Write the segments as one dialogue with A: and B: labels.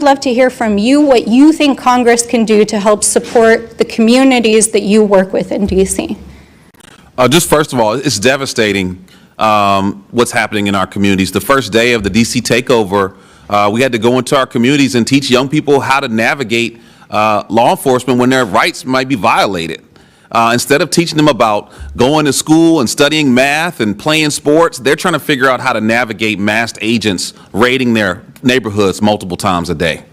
A: love to hear from you what you think Congress can do to help support the communities that you work with in D.C.
B: Just first of all, it's devastating what's happening in our communities. The first day of the D.C. takeover, we had to go into our communities and teach young people how to navigate law enforcement when their rights might be violated. Instead of teaching them about going to school and studying math and playing sports, they're trying to figure out how to navigate masked agents raiding their neighborhoods multiple times a day.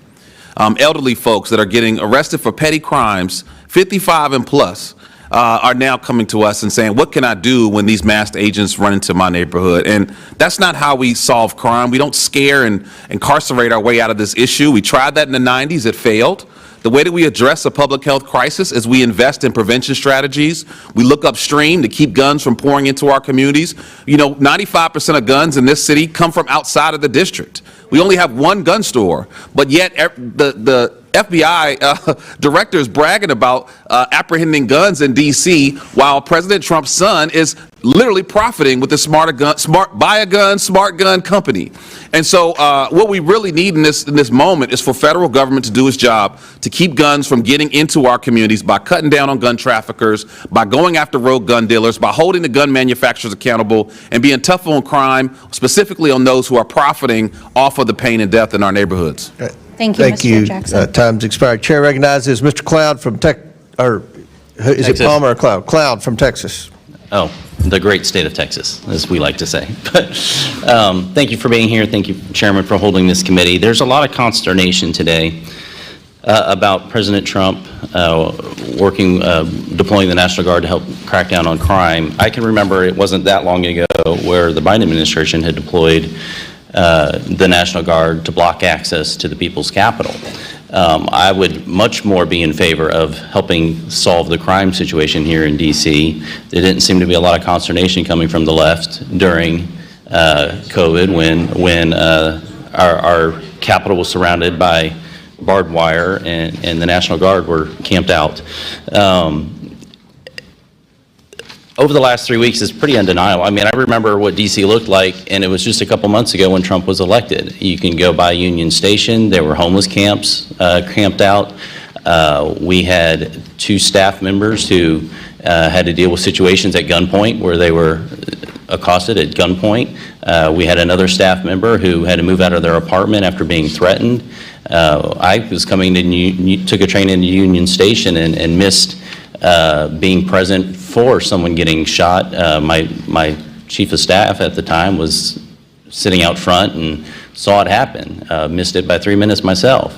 B: Elderly folks that are getting arrested for petty crimes, 55 and plus, are now coming to us and saying, what can I do when these masked agents run into my neighborhood? And that's not how we solve crime. We don't scare and incarcerate our way out of this issue. We tried that in the 90s. It failed. The way that we address a public health crisis is we invest in prevention strategies. We look upstream to keep guns from pouring into our communities. You know, 95% of guns in this city come from outside of the district. We only have one gun store, but yet the FBI director is bragging about apprehending guns in D.C. while President Trump's son is literally profiting with the smart gun company. And so what we really need in this moment is for federal government to do its job to keep guns from getting into our communities by cutting down on gun traffickers, by going after rogue gun dealers, by holding the gun manufacturers accountable, and being tough on crime, specifically on those who are profiting off of the pain and death in our neighborhoods.
A: Thank you, Mr. Jackson.
C: Time's expired. Chair recognizes Mr. Cloud from is it Palmer or Cloud? Cloud from Texas.
D: Oh, the great state of Texas, as we like to say. But thank you for being here. Thank you, Chairman, for holding this committee. There's a lot of consternation today about President Trump deploying the National Guard to help crack down on crime. I can remember it wasn't that long ago where the Biden administration had deployed the National Guard to block access to the people's capital. I would much more be in favor of helping solve the crime situation here in D.C. There didn't seem to be a lot of consternation coming from the left during COVID when our capital was surrounded by barbed wire and the National Guard were camped out. Over the last 3 weeks, it's pretty undeniable. I mean, I remember what D.C. looked like, and it was just a couple months ago when Trump was elected. You can go by Union Station. There were homeless camps camped out. We had 2 staff members who had to deal with situations at gunpoint where they were accosted at gunpoint. We had another staff member who had to move out of their apartment after being threatened. I was coming to, took a train into Union Station and missed being present for someone getting shot. My chief of staff at the time was sitting out front and saw it happen. Missed it by 3 minutes myself.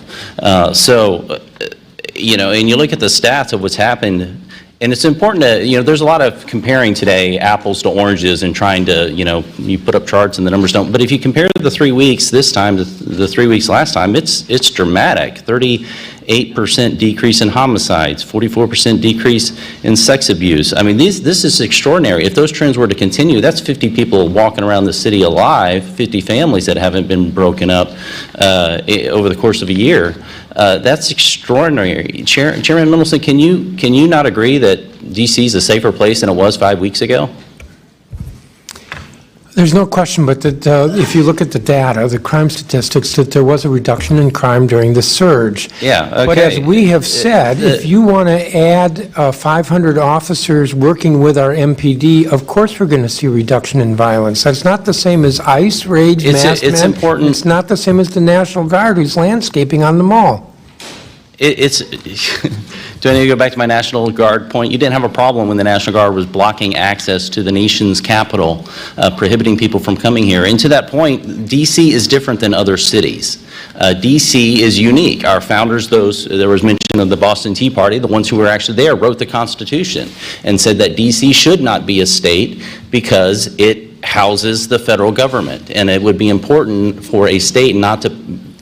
D: You know, and you look at the stats of what's happened, and it's important to, you know, there's a lot of comparing today apples to oranges and trying to, you know, you put up charts and the numbers don't, but if you compare the 3 weeks this time to the 3 weeks last time, it's dramatic. 38% decrease in homicides, 44% decrease in sex abuse. I mean, this is extraordinary. If those trends were to continue, that's 50 people walking around the city alive, 50 families that haven't been broken up over the course of a year. That's extraordinary. Chairman Mendelson, can you not agree that D.C. is a safer place than it was 5 weeks ago?
E: There's no question, but that if you look at the data, the crime statistics, that there was a reduction in crime during the surge.
D: Yeah, okay.
E: But as we have said, if you want to add 500 officers working with our MPD, of course we're going to see a reduction in violence. That's not the same as ICE, raids, masked men.
D: Important.
E: It's not the same as the National Guard who's landscaping on the mall.
D: Do I need to go back to my National Guard point? You didn't have a problem when the National Guard was blocking access to the nation's capital, prohibiting people from coming here. And to that point, D.C. is different than other cities. D.C. is unique. Our founders, there was mention of the Boston Tea Party, the ones who were actually there, wrote the Constitution and said that D.C. should not be a state because it houses the federal government. And it would be important for a state not to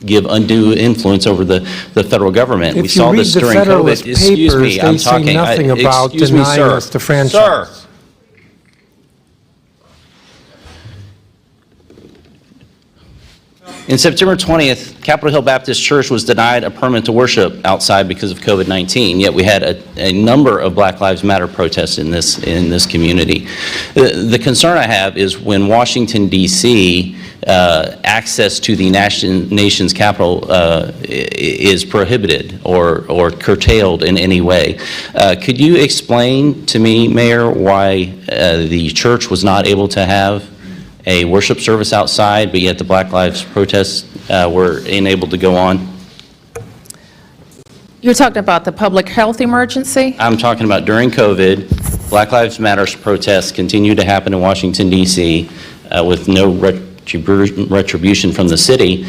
D: give undue influence over the federal government.
E: We saw this during COVID. Excuse me, I'm talking. They say nothing about denying us the franchise.
D: Sir. In September 20th, Capitol Hill Baptist Church was denied a permit to worship outside because of COVID-19, yet we had a number of Black Lives Matter protests in this community. The concern I have is when Washington, D.C., access to the nation's capital is prohibited or curtailed in any way. Could you explain to me, Mayor, why the church was not able to have a worship service outside, but yet the Black Lives protests were enabled to go on?
F: You're talking about the public health emergency?
D: I'm talking about during COVID, Black Lives Matter protests continue to happen in Washington, D.C. With no retribution from the city,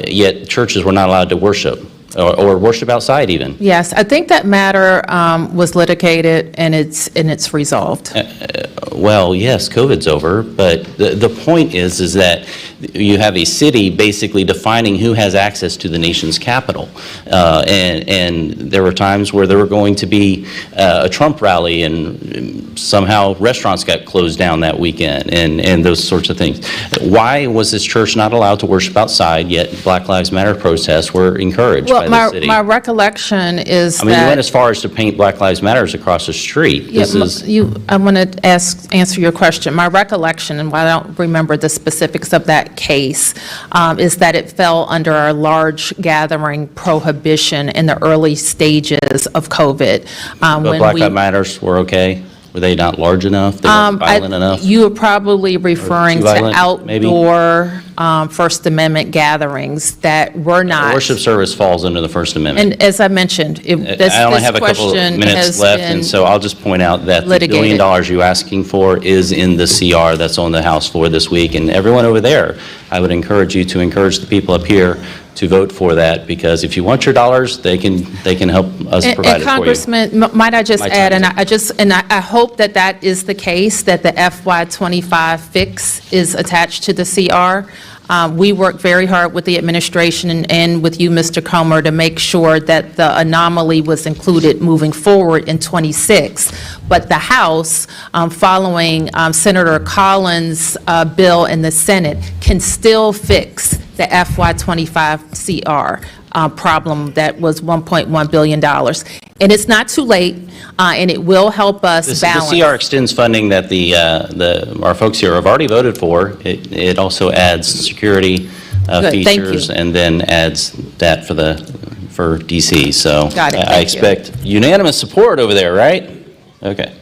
D: yet churches were not allowed to worship or worship outside even.
F: Yes, I think that matter was litigated and it's resolved.
D: Well, yes, COVID's over, but the point is that you have a city basically defining who has access to the nation's capital. And there were times where there were going to be a Trump rally and somehow restaurants got closed down that weekend and those sorts of things. Why was this church not allowed to worship outside, yet Black Lives Matter protests were encouraged by the city?
F: My recollection is
D: I mean, you went as far as to paint Black Lives Matters across the street.
F: I want to answer your question. My recollection, and while I don't remember the specifics of that case, is that it fell under our large gathering prohibition in the early stages of COVID.
D: But Black Lives Matters were okay? Were they not large enough? They weren't violent enough?
F: You are probably referring
D: too
F: to
D: violent, maybe?
F: outdoor First Amendment gatherings that were not.
D: Worship service falls under the First Amendment.
F: And as I mentioned,
D: I only have a couple of minutes left, and so I'll just point out that the $1 billion you're asking for is in the CR that's on the House floor this week. And everyone over there, I would encourage you to encourage the people up here to vote for that, because if you want your dollars, they can help us provide it for you.
F: And Congressman, might I just add, and I hope that that is the case, that the FY25 fix is attached to the CR. We worked very hard with the administration and with you, Mr. Comer, to make sure that the anomaly was included moving forward in 26. But the House, following Senator Collins' bill in the Senate, can still fix the FY25 CR problem that was $1.1 billion. And it's not too late, and it will help us balance.
D: The CR extends funding that our folks here have already voted for. It also adds security features and then adds that for DC. So
F: Got it.
D: I expect unanimous support over there, right? Okay.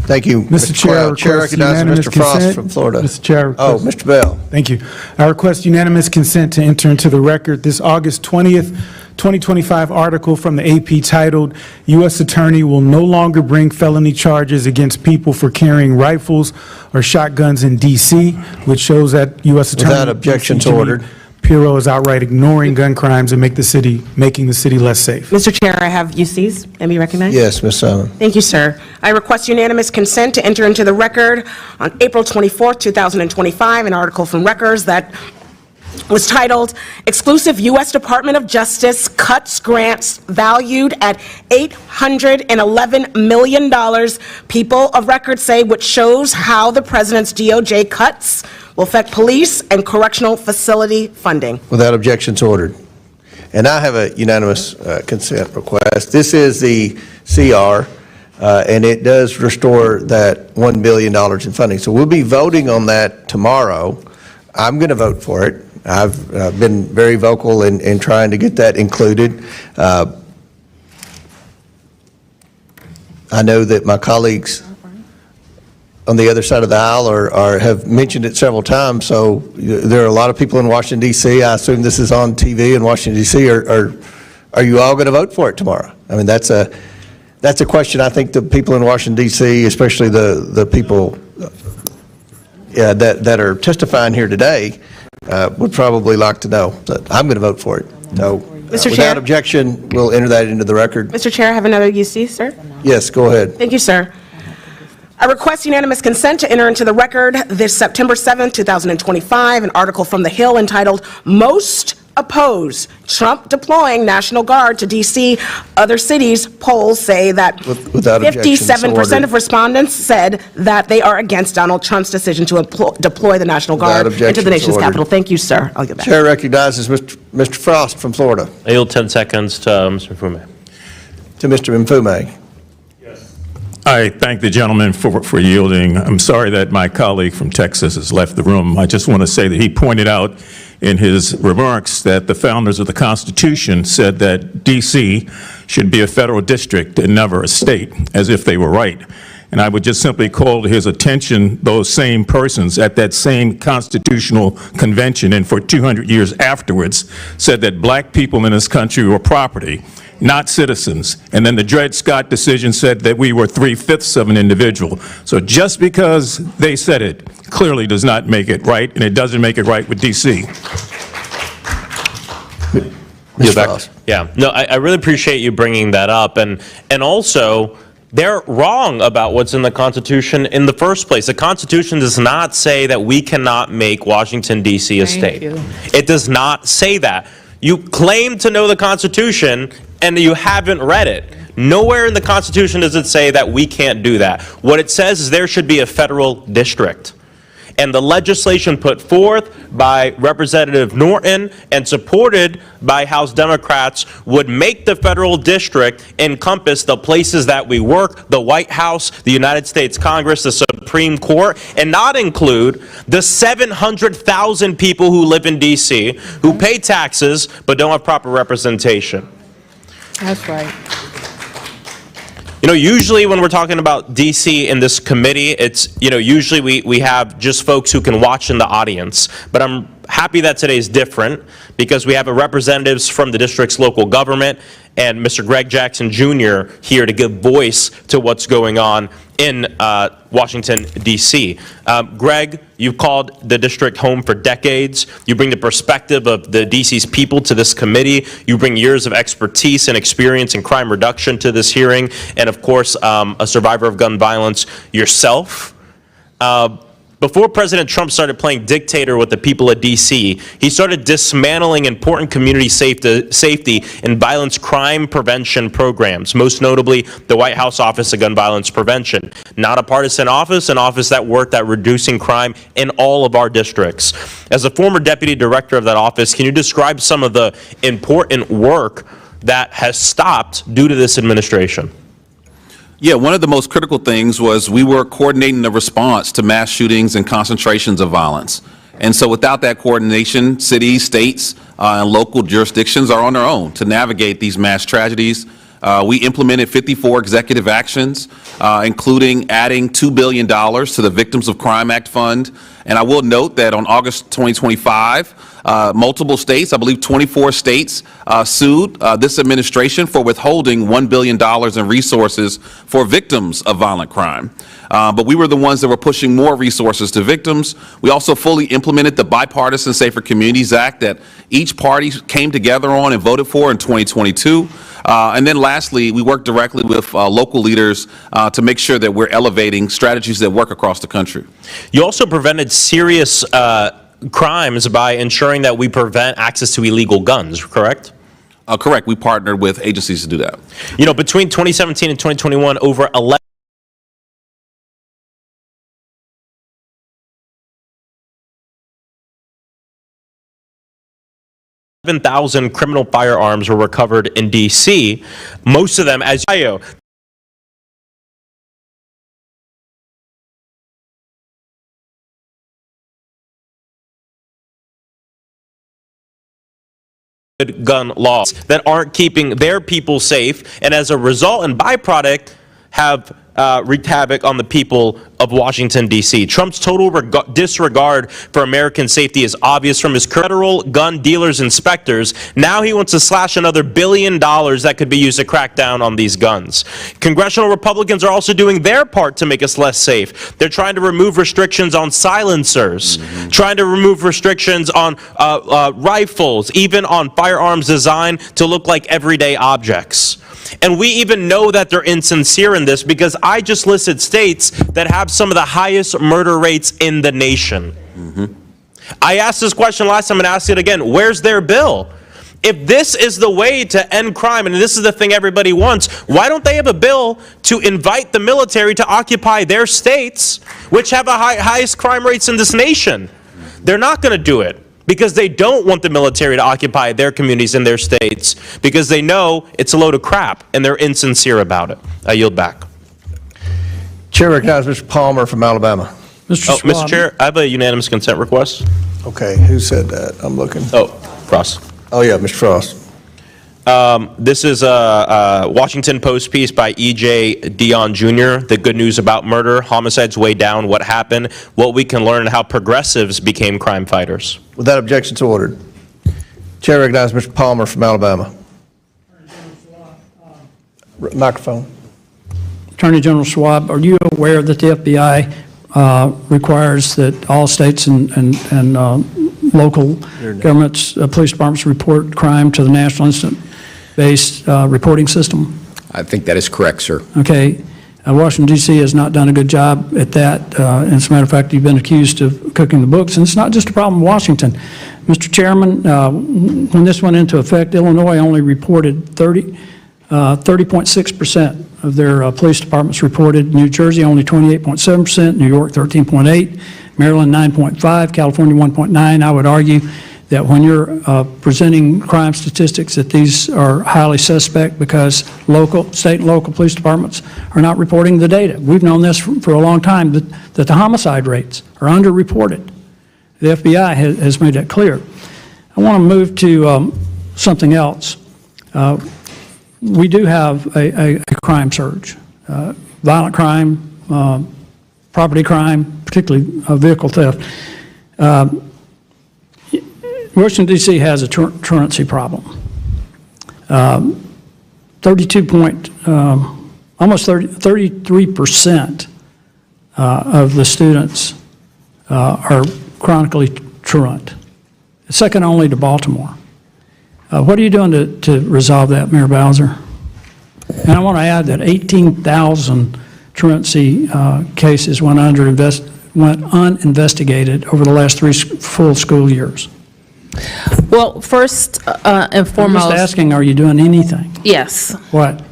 C: Thank you,
G: Mr. Chair, I
C: Chair
G: request
C: recognizes
G: unanimous
C: Mr. Frost
G: consent.
C: from Florida.
G: Mr. Chair.
C: Oh, Mr. Bell.
G: Thank you. I request unanimous consent to enter into the record this August 20th, 2025 article from the AP titled, U.S. Attorney will no longer bring felony charges against people for carrying rifles or shotguns in D.C., which shows that U.S. Attorney
C: Without objections ordered.
G: Pirro is outright ignoring gun crimes and making the city less safe.
H: Mr. Chair, I have UCs. Let me recognize.
C: Yes, Ms. Simon.
H: Thank you, sir. I request unanimous consent to enter into the record on April 24th, 2025, an article from Records that was titled, Exclusive U.S. Department of Justice Cuts Grants Valued at $811 million. People of record say, which shows how the president's DOJ cuts will affect police and correctional facility funding.
C: Without objections ordered. And I have a unanimous consent request. This is the CR, and it does restore that $1 billion in funding. So we'll be voting on that tomorrow. I'm going to vote for it. I've been very vocal in trying to get that included. I know that my colleagues on the other side of the aisle have mentioned it several times, so there are a lot of people in Washington, D.C. I assume this is on TV in Washington, D.C. Are you all going to vote for it tomorrow? I mean, that's a question I think the people in Washington, D.C., especially the people that are testifying here today, would probably like to know. So I'm going to vote for it. So
H: Mr. Chair?
C: Without objection, we'll enter that into the record.
H: Mr. Chair, I have another UC, sir.
C: Yes, go ahead.
H: Thank you, sir. I request unanimous consent to enter into the record this September 7th, 2025, an article from The Hill entitled, Most oppose Trump deploying National Guard to D.C. Other cities, polls say that
C: Without objection, so
H: 57%
C: ordered.
H: of respondents said that they are against Donald Trump's decision to deploy the National Guard into
C: objection,
H: the nation's
C: so ordered.
H: capital. Thank you, sir. I'll get back.
C: Chair recognizes Mr. Frost from Florida.
I: I yield 10 seconds to Mr. Fume.
C: To Mr. Mfume.
J: I thank the gentleman for yielding. I'm sorry that my colleague from Texas has left the room. I just want to say that he pointed out in his remarks that the founders of the Constitution said that D.C. should be a federal district and never a state, as if they were right. And I would just simply call to his attention those same persons at that same constitutional convention and for 200 years afterwards said that black people in this country were property, not citizens. And then the Dred Scott decision said that we were 3/5 of an individual. So just because they said it clearly does not make it right, and it doesn't make it right with D.C.
C: Ms. Frost.
I: Yeah, no, I really appreciate you bringing that up. And also, they're wrong about what's in the Constitution in the first place. The Constitution does not say that we cannot make Washington, D.C. a state. It does not say that. You claim to know the Constitution, and you haven't read it. Nowhere in the Constitution does it say that we can't do that. What it says is there should be a federal district. And the legislation put forth by Representative Norton and supported by House Democrats would make the federal district encompass the places that we work, the White House, the United States Congress, the Supreme Court, and not include the 700,000 people who live in D.C. who pay taxes but don't have proper representation.
F: That's right.
I: You know, usually when we're talking about DC in this committee, it's, you know, usually we have just folks who can watch in the audience. But I'm happy that today is different because we have representatives from the district's local government and Mr. Greg Jackson Jr. here to give voice to what's going on in Washington, D.C. Greg, you've called the district home for decades. You bring the perspective of the D.C.'s people to this committee. You bring years of expertise and experience in crime reduction to this hearing. And of course, a survivor of gun violence yourself. Before President Trump started playing dictator with the people of D.C., he started dismantling important community safety and violence crime prevention programs, most notably the White House Office of Gun Violence Prevention. Not a partisan office, an office that worked at reducing crime in all of our districts. As a former deputy director of that office, can you describe some of the important work that has stopped due to this administration?
B: Yeah, one of the most critical things was we were coordinating the response to mass shootings and concentrations of violence. And so without that coordination, cities, states, and local jurisdictions are on their own to navigate these mass tragedies. We implemented 54 executive actions, including adding $2 billion to the Victims of Crime Act Fund. And I will note that on August 2025, multiple states, I believe 24 states, sued this administration for withholding $1 billion in resources for victims of violent crime. But we were the ones that were pushing more resources to victims. We also fully implemented the Bipartisan Safer Communities Act that each party came together on and voted for in 2022. And then lastly, we work directly with local leaders to make sure that we're elevating strategies that work across the country.
I: You also prevented serious crimes by ensuring that we prevent access to illegal guns, correct?
B: Correct. We partnered with agencies to do that.
I: You know, between 2017 and 2021, over 11,000 criminal firearms were recovered in D.C., most of them as gun laws that aren't keeping their people safe, and as a result and byproduct have wreaked havoc on the people of Washington, D.C. Trump's total disregard for American safety is obvious from his federal gun dealers inspectors. Now he wants to slash another $1 billion that could be used to crack down on these guns. Congressional Republicans are also doing their part to make us less safe. They're trying to remove restrictions on silencers, trying to remove restrictions on rifles, even on firearms designed to look like everyday objects. And we even know that they're insincere in this because I just listed states that have some of the highest murder rates in the nation. I asked this question last time and asked it again. Where's their bill? If this is the way to end crime, and this is the thing everybody wants, why don't they have a bill to invite the military to occupy their states, which have the highest crime rates in this nation? They're not going to do it because they don't want the military to occupy their communities in their states because they know it's a load of crap and they're insincere about it. I yield back.
C: Chair recognizes Mr. Palmer from Alabama.
I: Mr. Chair, I have a unanimous consent request.
C: Okay, who said that? I'm looking.
I: Oh, Frost.
C: Oh, yeah, Mr. Frost.
I: This is a Washington Post piece by E.J. Dion Jr., The Good News About Murder, Homicides Way Down, What Happened, What We Can Learn, and How Progressives Became Crime Fighters.
C: With that, objection to ordered. Chair recognizes Mr. Palmer from Alabama. Microphone.
K: Attorney General Schwab, are you aware that the FBI requires that all states and local governments, police departments report crime to the National Incident-Based Reporting System?
L: I think that is correct, sir.
K: Okay. Washington, D.C. has not done a good job at that. And as a matter of fact, you've been accused of cooking the books. And it's not just a problem in Washington. Mr. Chairman, when this went into effect, Illinois only reported 30.6% of their police departments reported. New Jersey only 28.7%, New York 13.8%, Maryland 9.5%, California 1.9%. I would argue that when you're presenting crime statistics that these are highly suspect because state and local police departments are not reporting the data. We've known this for a long time, that the homicide rates are underreported. The FBI has made that clear. I want to move to something else. We do have a crime surge, violent crime, property crime, particularly vehicle theft. Washington, D.C. has a truancy problem. Almost 33% of the students are chronically truant, second only to Baltimore. What are you doing to resolve that, Mayor Bowser? And I want to add that 18,000 truancy cases went uninvestigated over the last 3 full school years.
F: Well, first and foremost.
K: I'm just asking, are you doing anything?
F: Yes.
K: What?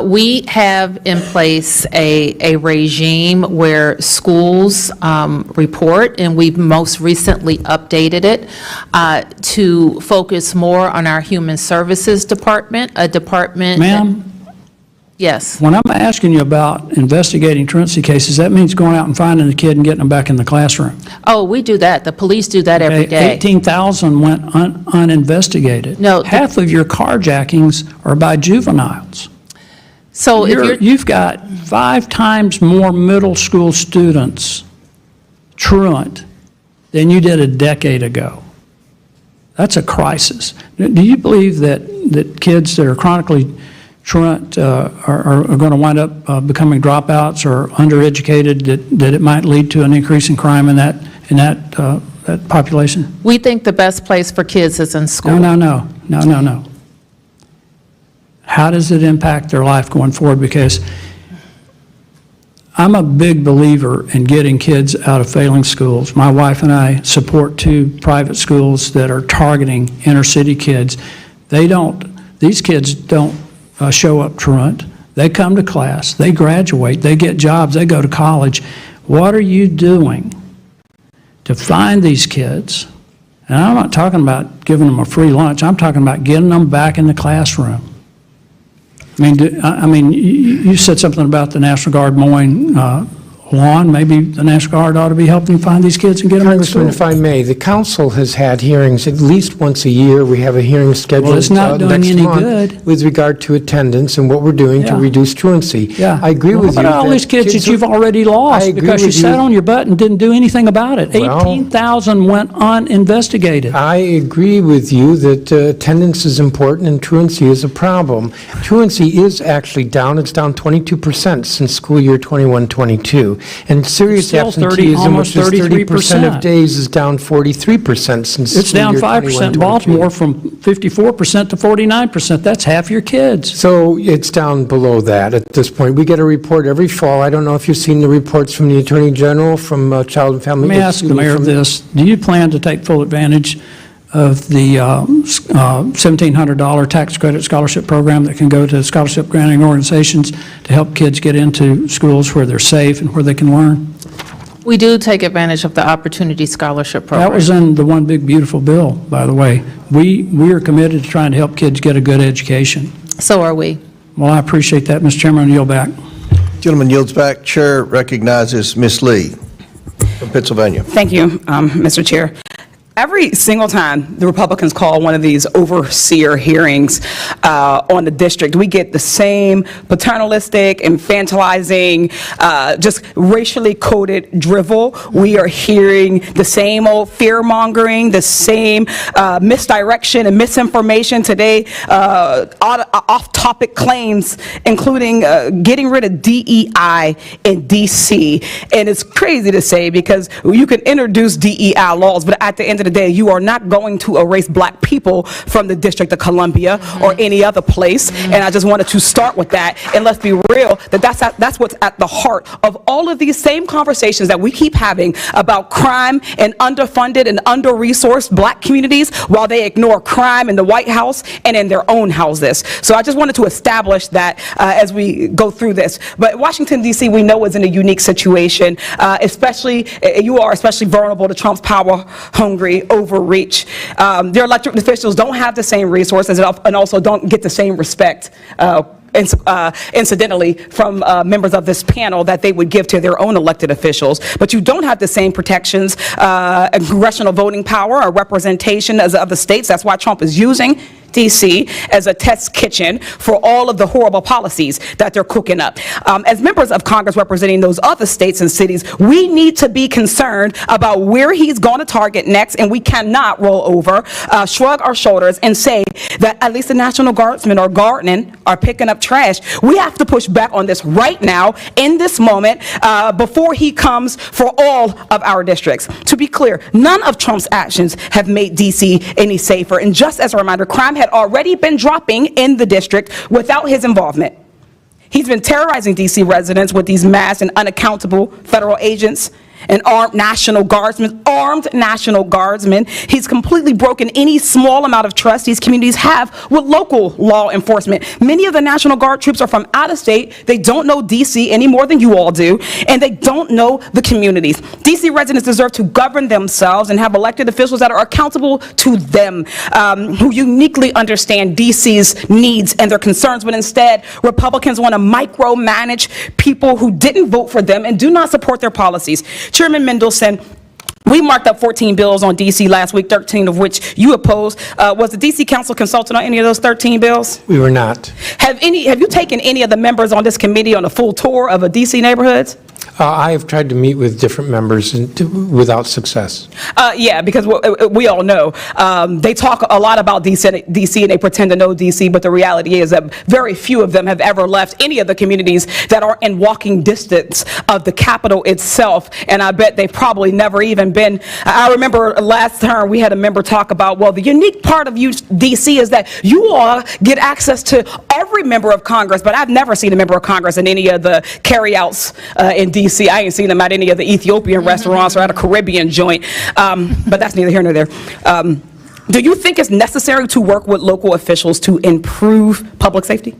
F: We have in place a regime where schools report, and we've most recently updated it to focus more on our Human Services Department, a department.
K: Ma'am?
F: Yes.
K: When I'm asking you about investigating truancy cases, that means going out and finding the kid and getting them back in the classroom.
F: Oh, we do that. The police do that every day.
K: 18,000 went uninvestigated.
F: No.
K: Half of your carjackings are by juveniles.
F: So
K: You've got 5 times more middle school students truant than you did a decade ago. That's a crisis. Do you believe that kids that are chronically truant are going to wind up becoming dropouts or undereducated, that it might lead to an increase in crime in that population?
F: we think the best place for kids is in school.
K: No. How does it impact their life going forward? Because I'm a big believer in getting kids out of failing schools. My wife and I support 2 private schools that are targeting inner city kids. These kids don't show up truant. They come to class, they graduate, they get jobs, they go to college. What are you doing to find these kids? And I'm not talking about giving them a free lunch. I'm talking about getting them back in the classroom. I mean, you said something about the National Guard mowing lawn. Maybe the National Guard ought to be helping find these kids and get them in school.
E: Congressman, if I may, the council has had hearings at least once a year. We have a hearing scheduled
K: Well, it's not doing
E: next
K: any
E: month
K: good.
E: with regard to attendance and what we're doing to
K: Yeah.
E: reduce truancy.
K: Yeah.
E: I agree with you.
K: What about all
E: that
K: these kids that
E: are-
K: you've already lost
E: I agree
K: because you
E: with
K: sat on your butt and didn't do anything about it?
E: Well-
K: 18,000 went uninvestigated.
E: I agree with you that attendance is important and truancy is a problem. Truancy is actually down. It's down 22% since school year 21-22. too. And serious
K: It's still 30,
E: absenteeism, which is
K: almost
E: 30% of
K: 33%.
E: days, is down 43% since
K: It's down
E: year
K: 5%.
E: 21-22.
K: Baltimore from 54% to 49%. That's half your kids.
E: So it's down below that at this point. We get a report every fall. I don't know if you've seen the reports from the Attorney General, from Child and Family.
K: Let me ask the mayor
E: from-
K: this. Do you plan to take full advantage of the $1,700 tax credit scholarship program that can go to scholarship granting organizations to help kids get into schools where they're safe and where they can learn?
F: We do take advantage of the Opportunity Scholarship Program.
K: That was in the One Big Beautiful Bill, by the way. We are committed to trying to help kids get a good education.
F: So are we.
K: Well, I appreciate that, Mr. Chairman. I yield back.
C: Gentleman yields back. Chair recognizes Ms. Lee from Pennsylvania.
L: Thank you, Mr. Chair. Every single time the Republicans call one of these overseer hearings on the district, we get the same paternalistic, infantilizing, just racially coded drivel. We are hearing the same old fear-mongering, the same misdirection and misinformation today, off-topic claims, including getting rid of DEI in D.C. And it's crazy to say, because you can introduce DEI laws, but at the end of the day, you are not going to erase black people from the District of Columbia or any other place. And I just wanted to start with that. And let's be real, that's what's at the heart of all of these same conversations that we keep having about crime and underfunded and under-resourced black communities, while they ignore crime in the White House and in their own houses. So I just wanted to establish that as we go through this. But Washington, D.C., we know is in a unique situation, especially, you are especially vulnerable to Trump's power-hungry overreach. Their elected officials don't have the same resources and also don't get the same respect, incidentally, from members of this panel that they would give to their own elected officials. But you don't have the same protections, congressional voting power or representation as other states. That's why Trump is using D.C. as a test kitchen for all of the horrible policies that they're cooking up. As members of Congress representing those other states and cities, we need to be concerned about where he's going to target next, and we cannot roll over, shrug our shoulders, and say that at least the National Guardsmen are gardening, are picking up trash. We have to push back on this right now, in this moment, before he comes for all of our districts. To be clear, none of Trump's actions have made D.C. any safer. And just as a reminder, crime had already been dropping in the district without his involvement. He's been terrorizing D.C. residents with these masked and unaccountable federal agents and armed National Guardsmen. He's completely broken any small amount of trust these communities have with local law enforcement. Many of the National Guard troops are from out of state. They don't know D.C. any more than you all do, and they don't know the communities. D.C. residents deserve to govern themselves and have elected officials that are accountable to them, who uniquely understand D.C.'s needs and their concerns, but instead, Republicans want to micromanage people who didn't vote for them and do not support their policies. Chairman Mendelson, we marked up 14 bills on D.C. last week, 13 of which you opposed. Was the D.C. Council consulted on any of those 13 bills?
E: We were not.
L: Have you taken any of the members on this committee on a full tour of a D.C. neighborhoods?
E: I have tried to meet with different members without success.
L: Yeah, because we all know they talk a lot about D.C. and they pretend to know D.C., but the reality is that very few of them have ever left any of the communities that are in walking distance of the Capitol itself, and I bet they've probably never even been. I remember last term we had a member talk about, well, the unique part of D.C. is that you all get access to every member of Congress, but I've never seen a member of Congress in any of the carryouts in D.C. I ain't seen them at any of the Ethiopian restaurants or at a Caribbean joint, but that's neither here nor there. Do you think it's necessary to work with local officials to improve public safety?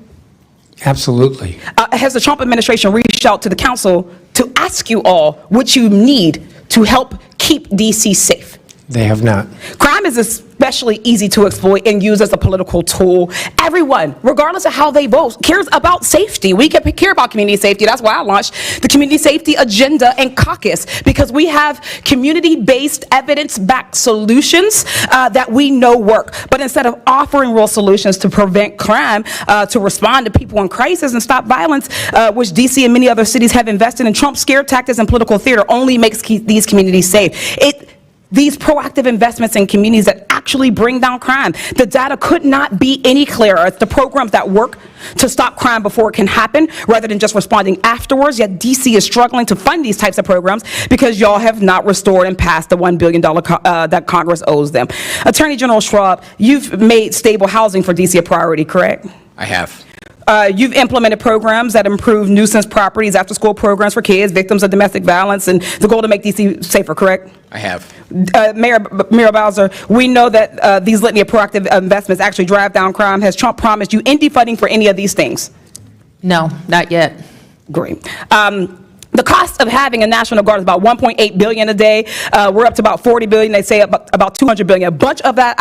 E: Absolutely.
L: Has the Trump administration reached out to the council to ask you all what you need to help keep D.C. safe?
E: They have not.
L: Crime is especially easy to exploit and use as a political tool. Everyone, regardless of how they vote, cares about safety. We care about community safety. That's why I launched the Community Safety Agenda and Caucus, because we have community-based, evidence-backed solutions that we know work. But instead of offering real solutions to prevent crime, to respond to people in crisis and stop violence, which D.C. and many other cities have invested in, Trump's scare tactics and political theater only makes these communities safe. these proactive investments in communities that actually bring down crime. The data could not be any clearer. It's the programs that work to stop crime before it can happen rather than just responding afterwards. Yet DC is struggling to fund these types of programs because y'all have not restored and passed the $1 billion that Congress owes them. Attorney General Schwab, you've made stable housing for DC a priority, correct?
M: I have.
L: You've implemented programs that improve nuisance properties, after-school programs for kids, victims of domestic violence, and the goal to make DC safer, correct?
M: I have.
L: Mayor Muriel Bowser, we know that these litany of proactive investments actually drive down crime. Has Trump promised you any funding for any of these things?
F: No, not yet.
L: Great. The cost of having a National Guard is about $1.8 billion a day. We're up to about $40 billion. They say about $200 billion. A bunch of that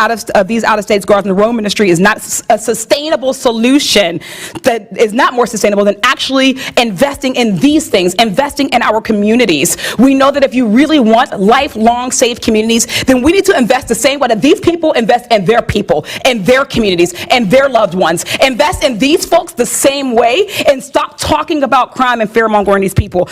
L: these out-of-state guards in the Rome ministry is not a sustainable solution. That is not more sustainable than actually investing in these things, investing in our communities. We know that if you really want lifelong safe communities, then we need to invest the same way that these people invest in their people, in their communities, and their loved ones. Invest in these folks the same way and stop talking about crime and fear-mongering these people.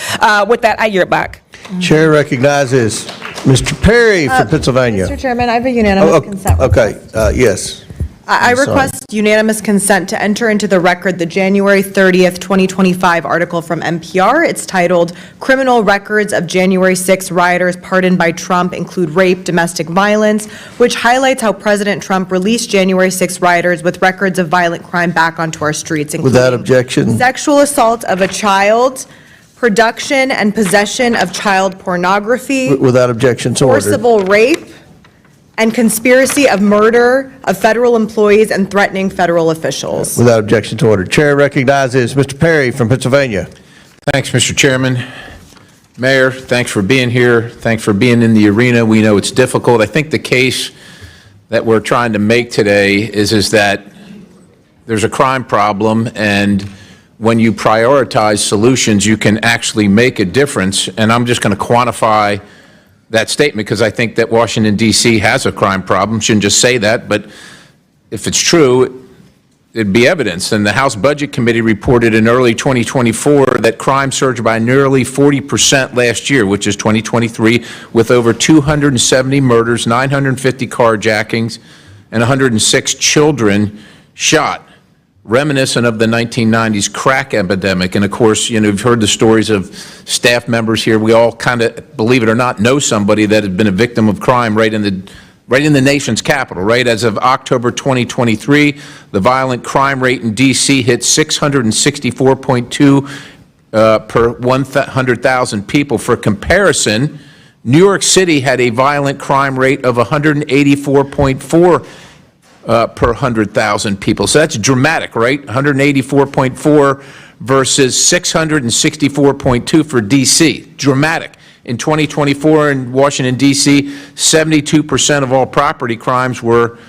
L: With that, I yield back.
C: Chair recognizes Mr. Perry from Pennsylvania.
N: Mr. Chairman, I have a unanimous consent request.
C: Okay, yes.
N: I
C: I'm sorry.
N: request unanimous consent to enter into the record the January 30th, 2025 article from NPR. It's titled, "Criminal Records of January 6 Rioters Pardoned by Trump Include Rape, Domestic Violence," which highlights how President Trump released January 6 rioters with records of violent crime back onto our streets, including
C: Without objection.
N: sexual assault of a child, production and possession of child pornography,
C: Without objection, so ordered.
N: forcible rape, and conspiracy of murder of federal employees and threatening federal officials.
C: Without objection to order. Chair recognizes Mr. Perry from Pennsylvania.
M: Thanks, Mr. Chairman. Mayor, thanks for being here. Thanks for being in the arena. We know it's difficult. I think the case that we're trying to make today is that there's a crime problem, and when you prioritize solutions, you can actually make a difference. And I'm just going to quantify that statement because I think that Washington, D.C. has a crime problem. Shouldn't just say that, but if it's true, it'd be evidence. And the House Budget Committee reported in early 2024 that crime surged by nearly 40% last year, which is 2023, with over 270 murders, 950 carjackings, and 106 children shot, reminiscent of the 1990s crack epidemic. And of course, you know, you've heard the stories of staff members here. We all kind of, believe it or not, know somebody that had been a victim of crime right in the nation's capital, right? As of October 2023, the violent crime rate in D.C. hit 664.2 per 100,000 people. For comparison, New York City had a violent crime rate of 184.4 per 100,000 people. So that's dramatic, right? 184.4 versus 664.2 for D.C. Dramatic. In 2024 in Washington, D.C., 72% of all property crimes were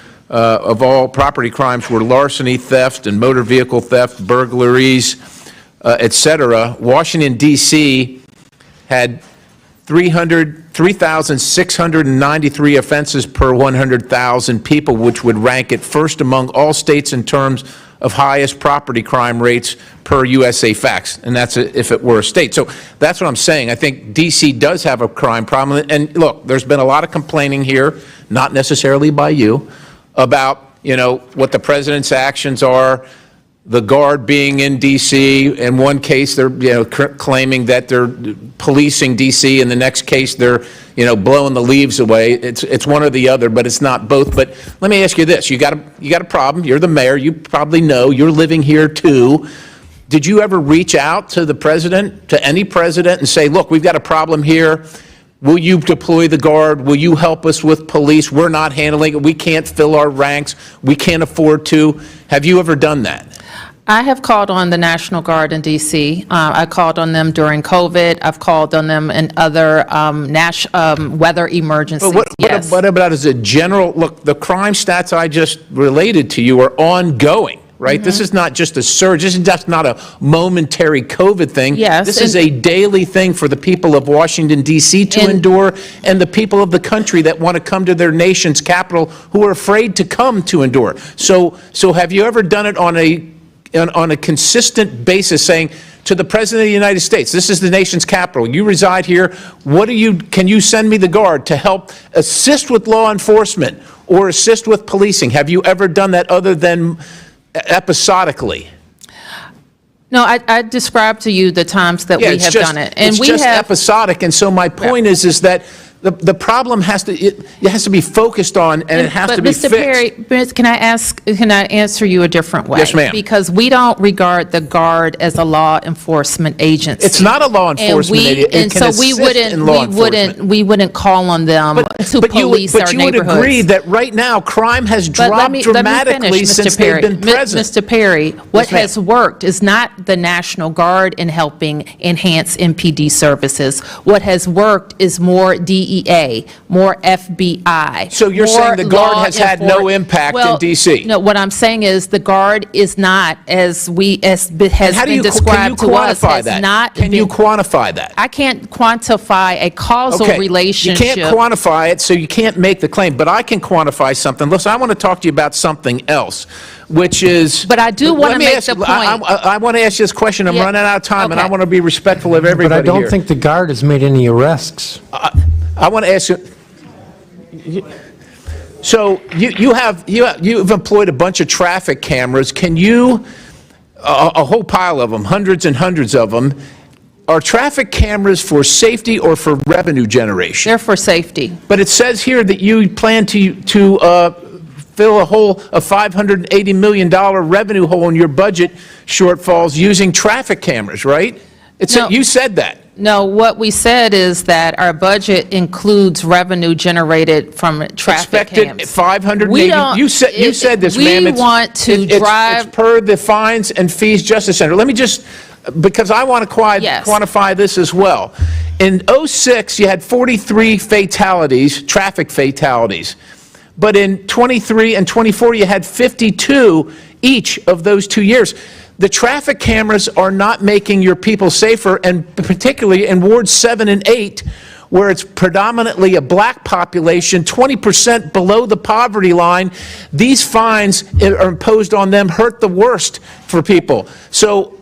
M: larceny, theft, and motor vehicle theft, burglaries, et cetera. Washington, D.C. had 3,693 offenses per 100,000 people, which would rank it first among all states in terms of highest property crime rates per USA Facts, and that's if it were a state. So that's what I'm saying. I think D.C. does have a crime problem. And look, there's been a lot of complaining here, not necessarily by you, about, you know, what the president's actions are. The Guard being in D.C. In one case, they're, you know, claiming that they're policing D.C. In the next case, they're, you know, blowing the leaves away. It's one or the other, but it's not both. But let me ask you this: you got a problem. You're the mayor. You probably know. You're living here too. Did you ever reach out to the president, to any president, and say, "Look, we've got a problem here. Will you deploy the Guard? Will you help us with police? We're not handling it. We can't fill our ranks. We can't afford to." Have you ever done that?
F: I have called on the National Guard in D.C. I called on them during COVID. I've called on them in other weather emergencies.
M: But what about as a general, look, the crime stats I just related to you are ongoing, right? This is not just a surge. This is just not a momentary COVID thing.
F: Yes,
M: This is a daily thing for the people of Washington, D.C. to endure, and the people of the country that want to come to their nation's capital who are afraid to come to endure. So have you ever done it on a consistent basis, saying to the President of the United States. This is the nation's capital. You reside here. Can you send me the Guard to help assist with law enforcement or assist with policing? Have you ever done that other than episodically?
F: No, I described to you the times that we have done it.
M: And it's just episodic, and so my point is that the problem has to be focused on, and it has to be fixed.
F: But Mr. Perry, can I answer you a different way?
M: Yes, ma'am.
F: Because we don't regard the Guard as a law enforcement agency.
M: It's not a law enforcement agency. It can assist in law enforcement.
F: We wouldn't call on them to police our neighborhoods.
M: But you would agree that right now, crime has dropped dramatically since they've been present.
F: Mr. Perry, what has worked is not the National Guard in helping enhance MPD services. What has worked is more DEA, more FBI.
M: So you're saying the Guard has had no impact in D.C.?
F: No, what I'm saying is the Guard is not, as has been described to us, has not been.
M: Can you quantify that?
F: I can't quantify a causal relationship.
M: You can't quantify it, so you can't make the claim. But I can quantify something. Listen, I want to talk to you about something else, which is...
F: But I do want to make the point.
M: I want to ask you this question. I'm running out of time, and I want to be respectful of everybody
E: But I don't
M: here.
E: think the Guard has made any arrests.
M: I want to ask you, so you've employed a bunch of traffic cameras. Can you, a whole pile of them, hundreds and hundreds of them, are traffic cameras for safety or for revenue generation?
F: They're for safety.
M: But it says here that you plan to fill a $580 million revenue hole in your budget shortfalls using traffic cameras, right? You said that.
F: No, what we said is that our budget includes revenue generated from traffic cams.
M: Expected 580. You said this, ma'am.
F: We want to drive.
M: It's per the Fines and Fees Justice Center. Let me just, because I want to quantify this as well. In '06, you had 43 fatalities, traffic fatalities. But in '23 and '24, you had 52 each of those 2 years. The traffic cameras are not making your people safer, and particularly in Wards 7 and 8, where it's predominantly a black population, 20% below the poverty line, these fines are imposed on them hurt the worst for people. So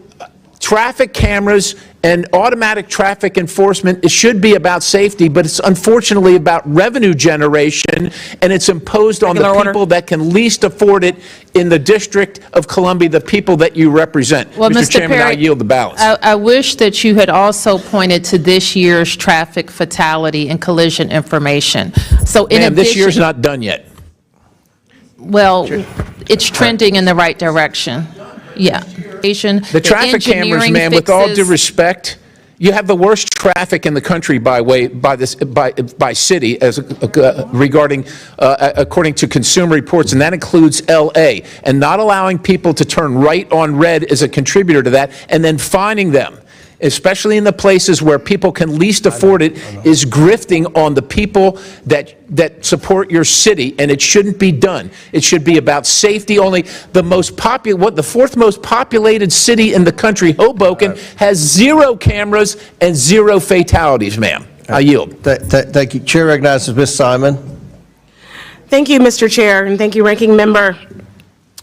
M: traffic cameras and automatic traffic enforcement, it should be about safety, but it's unfortunately about revenue generation, and it's imposed on the people that can least afford it in the District of Columbia, the people that you represent.
F: Well,
M: Mr. Chairman, I yield the balance.
F: I wish that you had also pointed to this year's traffic fatality and collision information. So in addition,
M: this year's not done yet.
F: Well, it's trending in the right direction. Yeah.
M: The traffic cameras, ma'am, with all due respect, you have the worst traffic in the country by city as regarding according to Consumer Reports, and that includes L.A. And not allowing people to turn right on red is a contributor to that, and then fining them, especially in the places where people can least afford it, is grifting on the people that support your city, and it shouldn't be done. It should be about safety only. The fourth most populated city in the country, Hoboken, has 0 cameras and 0 fatalities, ma'am. I yield.
C: Thank you. Chair recognizes Ms. Simon.
H: Thank you, Mr. Chair, and thank you, Ranking Member.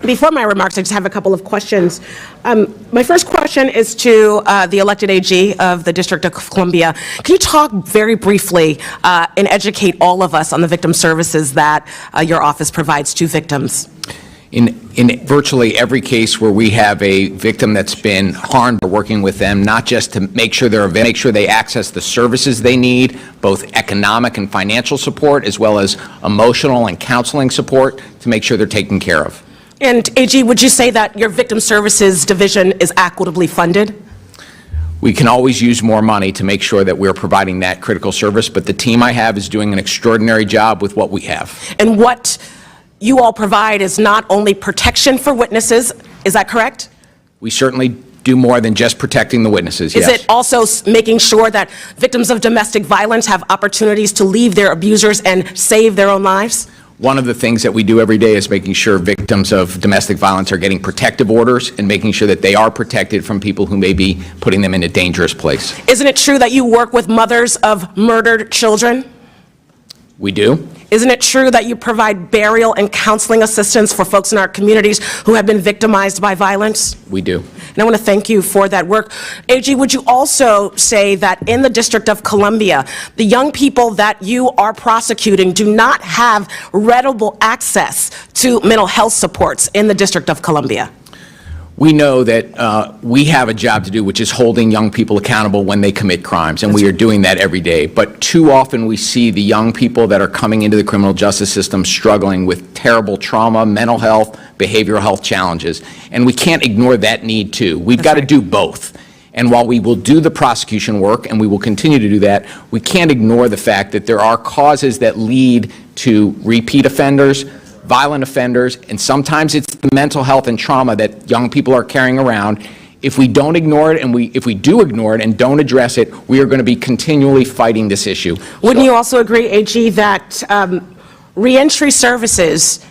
H: Before my remarks, I just have a couple of questions. My first question is to the elected AG of the District of Columbia. Can you talk very briefly and educate all of us on the victim services that your office provides to victims?
O: In virtually every case where we have a victim that's been harmed, we're working with them not just to make sure they access the services they need, both economic and financial support, as well as emotional and counseling support to make sure they're taken care of.
H: And AG, would you say that your Victim Services Division is equitably funded?
O: We can always use more money to make sure that we're providing that critical service, but the team I have is doing an extraordinary job with what we have.
H: And what you all provide is not only protection for witnesses, is that correct?
O: We certainly do more than just protecting the witnesses, yes.
H: Is it also making sure that victims of domestic violence have opportunities to leave their abusers and save their own lives?
O: One of the things that we do every day is making sure victims of domestic violence are getting protective orders and making sure that they are protected from people who may be putting them in a dangerous place.
H: Isn't it true that you work with mothers of murdered children?
O: We do.
H: Isn't it true that you provide burial and counseling assistance for folks in our communities who have been victimized by violence?
O: We do.
H: And I want to thank you for that work. AG, would you also say that in the District of Columbia, the young people that you are prosecuting do not have readable access to mental health supports in the District of Columbia?
O: We know that we have a job to do, which is holding young people accountable when they commit crimes, and we are doing that every day. But too often we see the young people that are coming into the criminal justice system struggling with terrible trauma, mental health, behavioral health challenges, and we can't ignore that need too. We've got to do both. And while we will do the prosecution work, and we will continue to do that, we can't ignore the fact that there are causes that lead to repeat offenders, violent offenders, and sometimes it's the mental health and trauma that young people are carrying around. If we don't ignore it, and if we do ignore it and don't address it, we are going to be continually fighting this issue.
H: Wouldn't you also agree, AG, that reentry services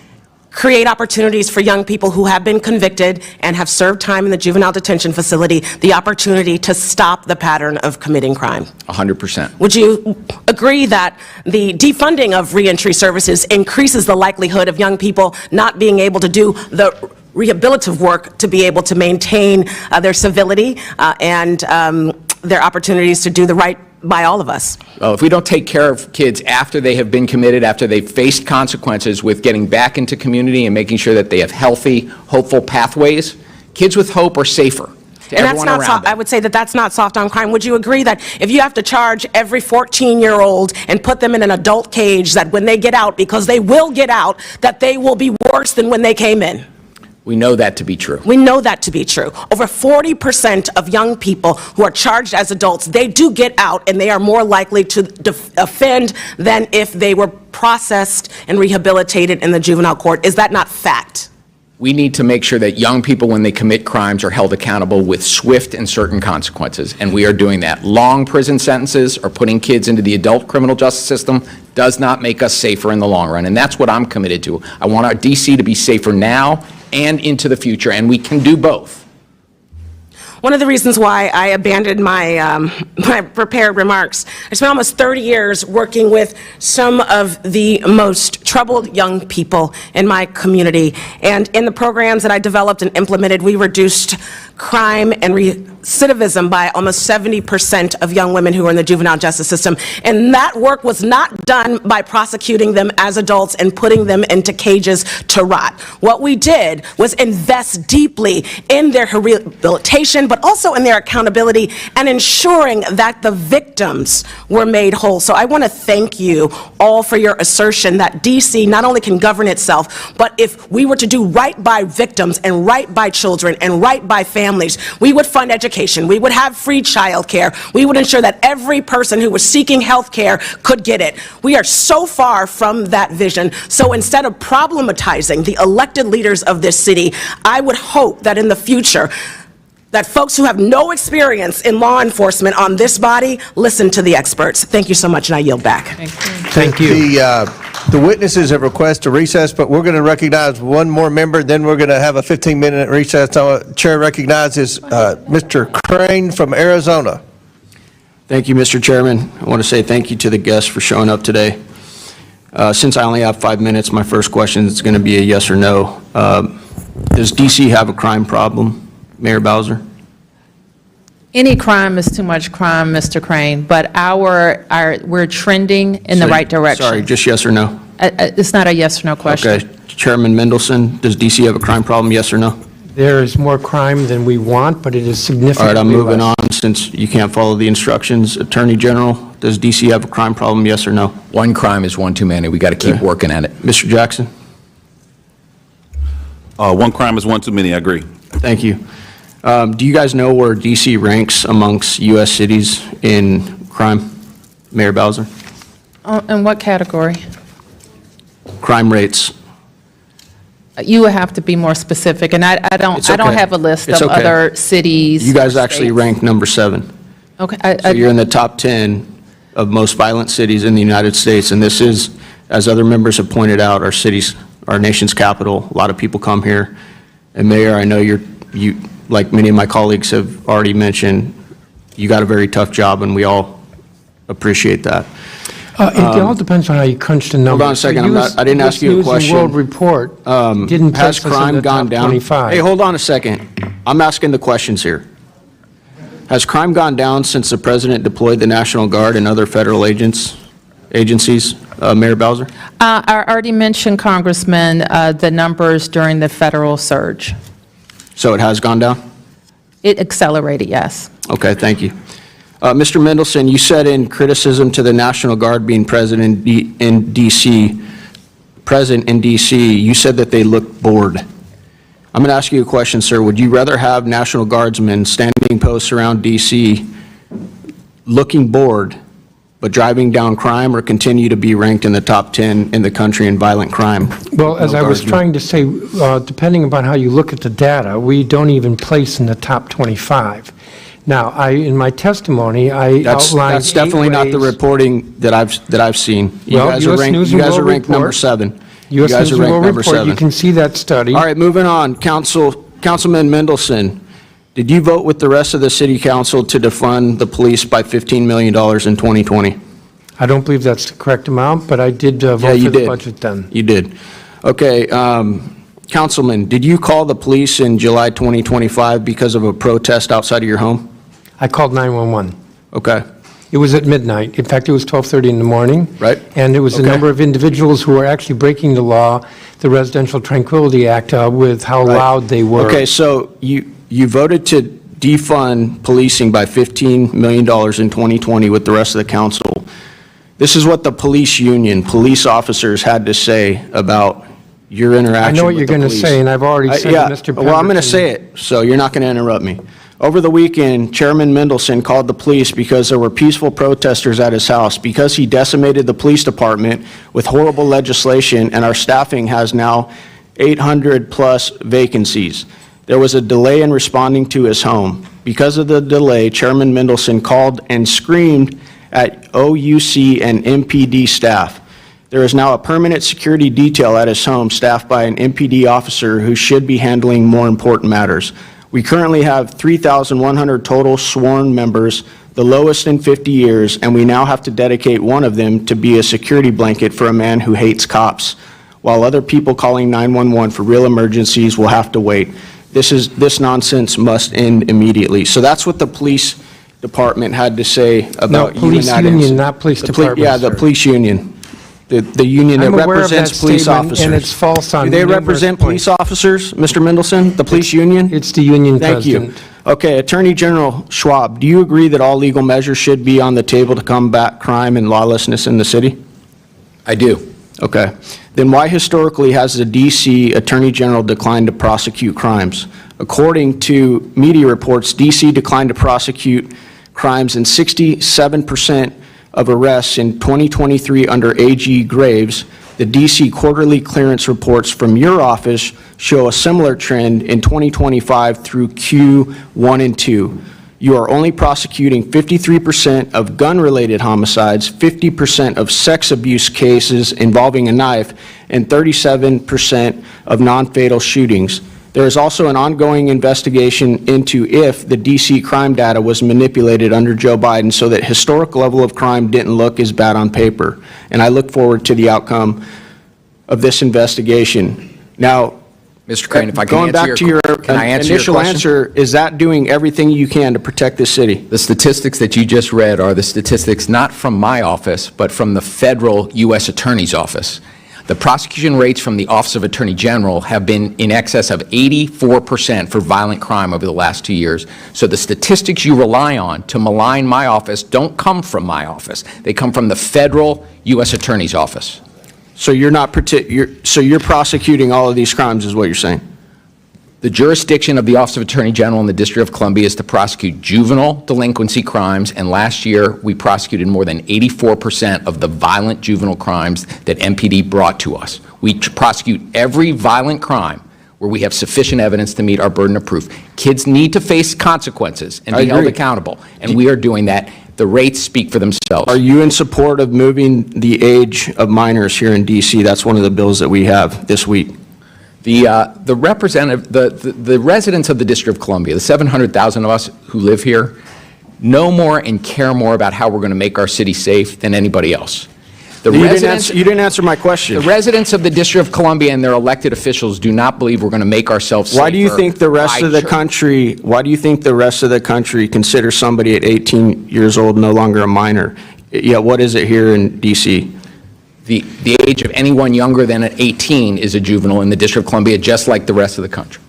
H: create opportunities for young people who have been convicted and have served time in the juvenile detention facility, the opportunity to stop the pattern of committing crime?
O: 100%.
H: Would you agree that the defunding of reentry services increases the likelihood of young people not being able to do the rehabilitative work to be able to maintain their civility and their opportunities to do the right by all of us?
O: Well, if we don't take care of kids after they have been committed, after they've faced consequences, with getting back into community and making sure that they have healthy, hopeful pathways, kids with hope are safer to
H: And
O: everyone
H: that's not
O: around them.
H: I would say that that's not soft on crime. Would you agree that if you have to charge every 14-year-old and put them in an adult cage, that when they get out, because they will get out, that they will be worse than when they came in?
O: We know that to be true.
H: We know that to be true. Over 40% of young people who are charged as adults, they do get out, and they are more likely to offend than if they were processed and rehabilitated in the juvenile court. Is that not fact?
O: We need to make sure that young people, when they commit crimes, are held accountable with swift and certain consequences, and we are doing that. Long prison sentences or putting kids into the adult criminal justice system does not make us safer in the long run, and that's what I'm committed to. I want our DC to be safer now and into the future, and we can do both.
H: One of the reasons why I abandoned my my prepared remarks, I spent almost 30 years working with some of the most troubled young people in my community. And in the programs that I developed and implemented, we reduced crime and recidivism by almost 70% of young women who are in the juvenile justice system. And that work was not done by prosecuting them as adults and putting them into cages to rot. What we did was invest deeply in their rehabilitation, but also in their accountability and ensuring that the victims were made whole. So I want to thank you all for your assertion that DC not only can govern itself, but if we were to do right by victims and right by children and right by families, we would fund education, we would have free child care, we would ensure that every person who was seeking health care could get it. We are so far from that vision. So instead of problematizing the elected leaders of this city, I would hope that in the future, that folks who have no experience in law enforcement on this body listen to the experts. Thank you so much, and I yield back.
E: Thank you.
C: The witnesses have requested a recess, but we're going to recognize one more member, then we're going to have a 15-minute recess. Chair recognizes Mr. Crane from Arizona.
P: Thank you, Mr. Chairman. I want to say thank you to the guests for showing up today. Since I only have 5 minutes, my first question is going to be a yes or no. Does DC have a crime problem, Mayor Bowser?
F: Any crime is too much crime, Mr. Crane, but we're trending in the right direction.
P: Sorry, just yes or no?
F: It's not a yes or no question.
P: Okay. Chairman Mendelson, does DC have a crime problem, yes or no?
E: There is more crime than we want, but it is
P: All
E: significantly
P: right, I'm moving
E: less.
P: on since you can't follow the instructions. Attorney General, does DC have a crime problem, yes or no?
O: One crime is one too many. We got to keep working at it.
P: Mr. Jackson?
B: One crime is one too many, I agree.
P: Thank you. Do you guys know where DC ranks amongst U.S. cities in crime, Mayor Bowser?
F: In what category?
P: Crime rates.
F: You would have to be more specific, and I don't have a list
P: It's
F: of
P: okay.
F: other cities.
P: You guys
F: or
P: actually
F: states.
P: rank number 7.
F: Okay.
P: So you're in the top 10 of most violent cities in the United States, and this is, as other members have pointed out, our city's, our nation's capital. A lot of people come here. And Mayor, I know you, like many of my colleagues have already mentioned, you got a very tough job, and we all appreciate that.
E: It all depends on how you crunch the numbers.
P: Hold on a second, I didn't ask you a question.
E: US News and World Report didn't
P: Has
E: place us in
P: crime
E: the
P: gone
E: top
P: down?
E: 25.
P: Hey, hold on a second. I'm asking the questions here. Has crime gone down since the president deployed the National Guard and other federal agencies? Mayor Bowser?
F: I already mentioned, Congressman, the numbers during the federal surge.
P: So it has gone down?
F: It accelerated, yes.
P: Okay, thank you. Mr. Mendelson, you said in criticism to the National Guard being present in D.C., you said that they looked bored. I'm going to ask you a question, sir. Would you rather have National Guardsmen standing posts around D.C. looking bored, but driving down crime, or continue to be ranked in the top 10 in the country in violent crime?
E: Well, as I was trying to say, depending upon how you look at the data, we don't even place in the top 25. Now, in my testimony, I outlined
P: That's definitely not the reporting that I've seen. You guys are ranked number 7. You guys are ranked number 7.
E: You can see that study.
P: All right, moving on. Councilman Mendelson, did you vote with the rest of the city council to defund the police by $15 million in 2020?
E: I don't believe that's the correct amount, but I did vote for the budget then.
P: You did. Okay, Councilman, did you call the police in July 2025 because of a protest outside of your home?
E: I called 911.
P: Okay.
E: It was at midnight. In fact, it was 12:30 in the morning.
P: Right.
E: And there was a number of individuals who were actually breaking the law, the Residential Tranquility Act, with how loud they were.
P: Okay, so you voted to defund policing by $15 million in 2020 with the rest of the council. This is what the police union, police officers had to say about your interaction with the police.
E: I know what you're going to say, and I've already said to Mr. Pemberton.
P: Well, I'm going to say it, so you're not going to interrupt me. Over the weekend, Chairman Mendelson called the police because there were peaceful protesters at his house, because he decimated the police department with horrible legislation, and our staffing has now 800-plus vacancies. There was a delay in responding to his home. Because of the delay, Chairman Mendelson called and screamed at OUC and MPD staff. There is now a permanent security detail at his home staffed by an MPD officer who should be handling more important matters. We currently have 3,100 total sworn members, the lowest in 50 years, and we now have to dedicate one of them to be a security blanket for a man who hates cops, while other people calling 911 for real emergencies will have to wait. This nonsense must end immediately. So that's what the police department had to say about you in that incident.
E: Police union, not police department,
P: Yeah, the
E: sir.
P: police union. The union that
E: I'm aware of
P: represents
E: that
P: police
E: statement,
P: officers.
E: and it's false on
P: Do they
E: numerous
P: represent
E: points.
P: police officers, Mr. Mendelson, the police union?
E: It's the union
P: Thank
E: president.
P: you. Okay, Attorney General Schwab, do you agree that all legal measures should be on the table to combat crime and lawlessness in the city?
O: I do.
P: Okay. Then why historically has the D.C. Attorney General declined to prosecute crimes? According to media reports, D.C. declined to prosecute crimes in 67% of arrests in 2023 under AG Graves. The D.C. quarterly clearance reports from your office show a similar trend in 2025 through Q1 and 2. You are only prosecuting 53% of gun-related homicides, 50% of sex abuse cases involving a knife, and 37% of non-fatal shootings. There is also an ongoing investigation into if the D.C. crime data was manipulated under Joe Biden so that historic level of crime didn't look as bad on paper. And I look forward to the outcome of this investigation. Now,
O: Mr. Crane, if I can
P: going back to your initial answer, is that doing everything you can to protect this city?
O: The statistics that you just read are the statistics not from my office, but from the federal U.S. Attorney's Office. The prosecution rates from the Office of Attorney General have been in excess of 84% for violent crime over the last 2 years. So the statistics you rely on to malign my office don't come from my office. They come from the federal U.S. Attorney's Office.
P: So you're prosecuting all of these crimes, is what you're saying?
O: The jurisdiction of the Office of Attorney General in the District of Columbia is to prosecute juvenile delinquency crimes, and last year we prosecuted more than 84% of the violent juvenile crimes that MPD brought to us. We prosecute every violent crime where we have sufficient evidence to meet our burden of proof. Kids need to face consequences and be held accountable, and we are doing that. The rates speak for themselves.
P: Are you in support of moving the age of minors here in D.C.? That's one of the bills that we have this week.
O: The residents of the District of Columbia, the 700,000 of us who live here, know more and care more about how we're going to make our city safe than anybody else. The
P: You
O: residents,
P: didn't answer my question.
O: the residents of the District of Columbia and their elected officials do not believe we're going to make ourselves safer.
P: Why do you think the rest
O: by
P: of the
O: chur-
P: country, why do you think the rest of the country considers somebody at 18 years old no longer a minor? Yeah, what is it here in DC?
O: The age of anyone younger than 18 is a juvenile in the District of Columbia, just like the rest of the country.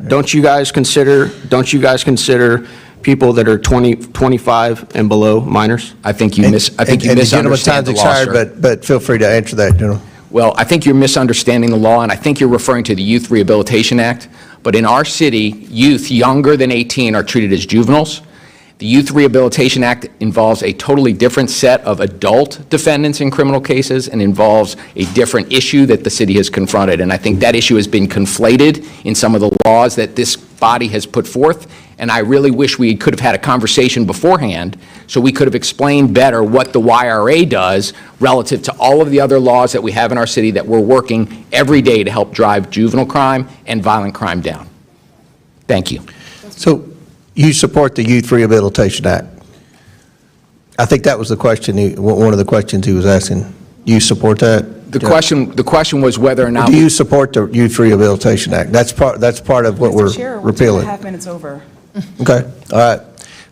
P: Don't you guys consider people that are 20, 25 and below minors?
O: I think you
C: And the gentleman's
O: misunderstand
C: time's
O: the law,
C: expired,
O: sir.
C: but feel free to answer that, General.
O: Well, I think you're misunderstanding the law, and I think you're referring to the Youth Rehabilitation Act. But in our city, youth younger than 18 are treated as juveniles. The Youth Rehabilitation Act involves a totally different set of adult defendants in criminal cases and involves a different issue that the city has confronted. And I think that issue has been conflated in some of the laws that this body has put forth. And I really wish we could have had a conversation beforehand so we could have explained better what the YRA does relative to all of the other laws that we have in our city that we're working every day to help drive juvenile crime and violent crime down. Thank you.
C: So you support the Youth Rehabilitation Act? I think that was the question, one of the questions he was asking. You support that?
O: The question was whether or not.
C: Do you support the Youth Rehabilitation Act? That's part of what we're repealing.
L: 2.5 minutes over.
C: Okay, all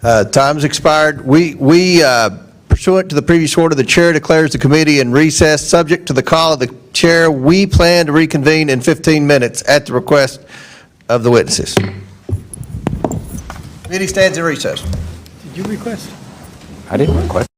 C: right. Time's expired. We pursuant to the previous order, the chair declares the committee in recess. Subject to the call of the chair, we plan to reconvene in 15 minutes at the request of the witnesses. Committee stands in recess.
E: Did you request?
O: I didn't request.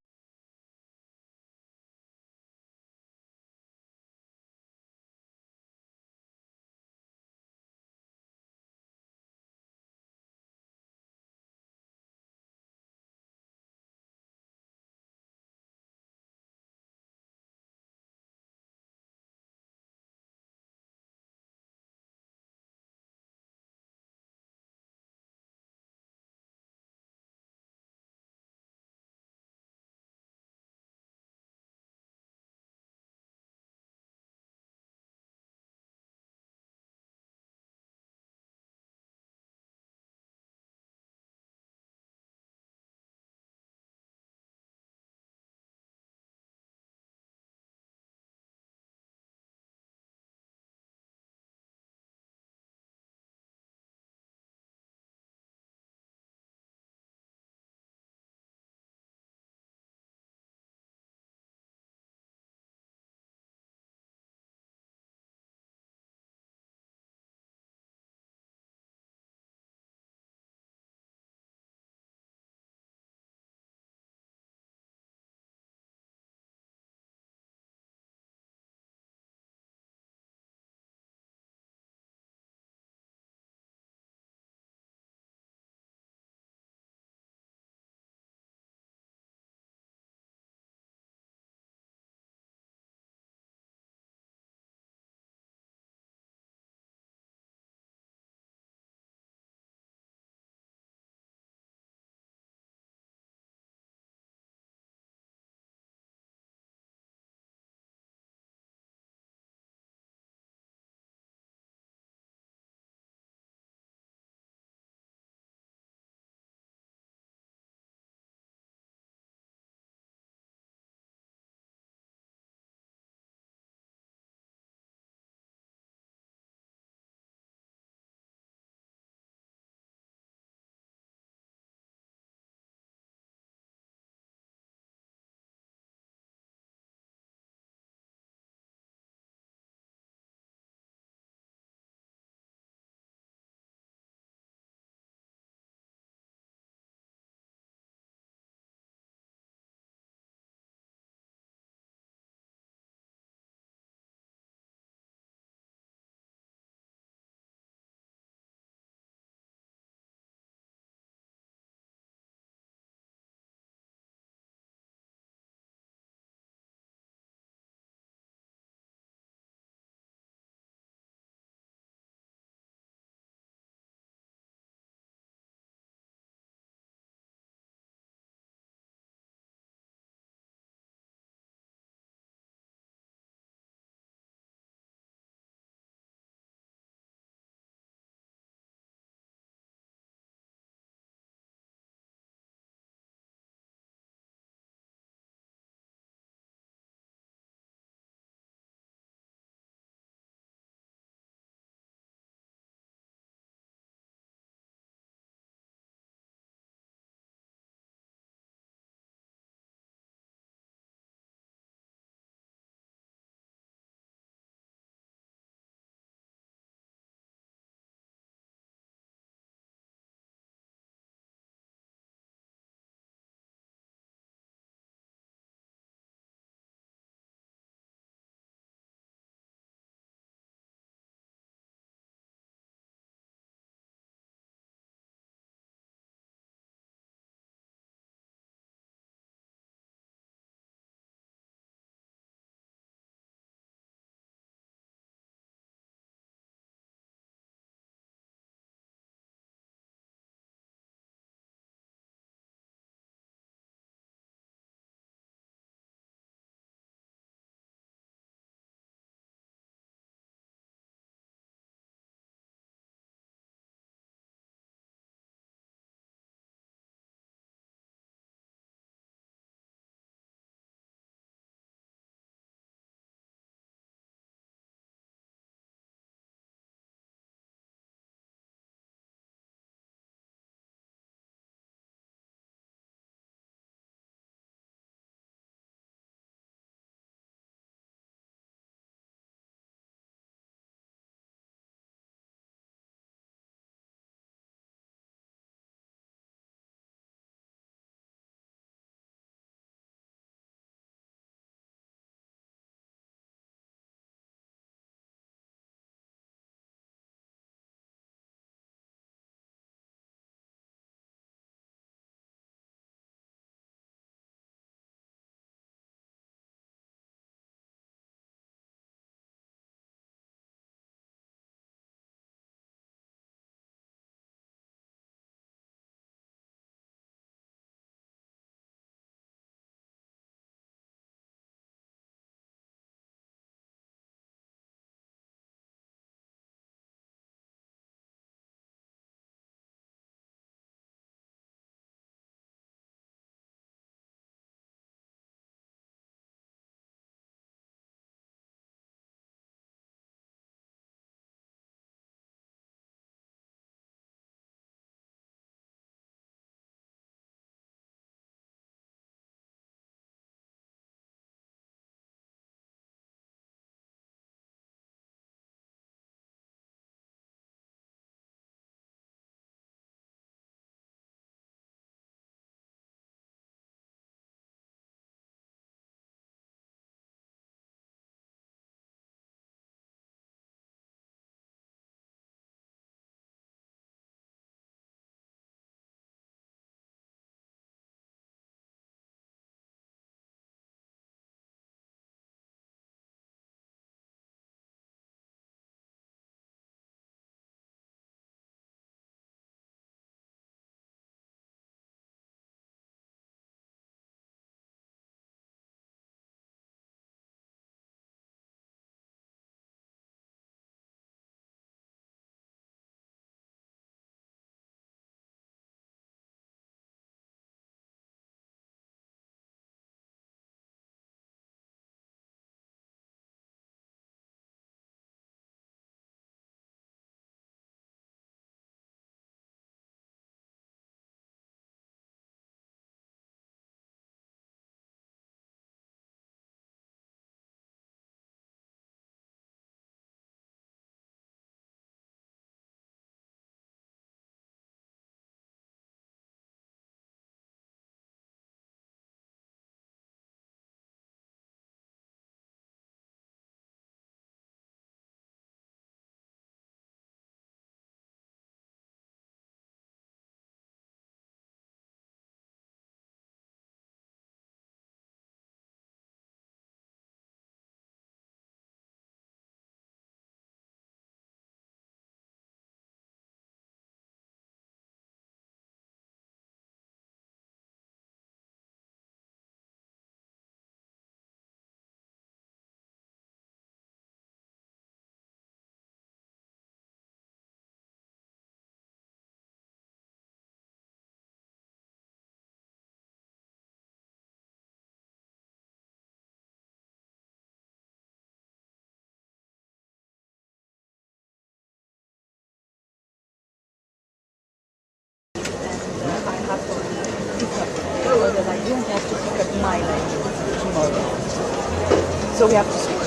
L: So we have to switch.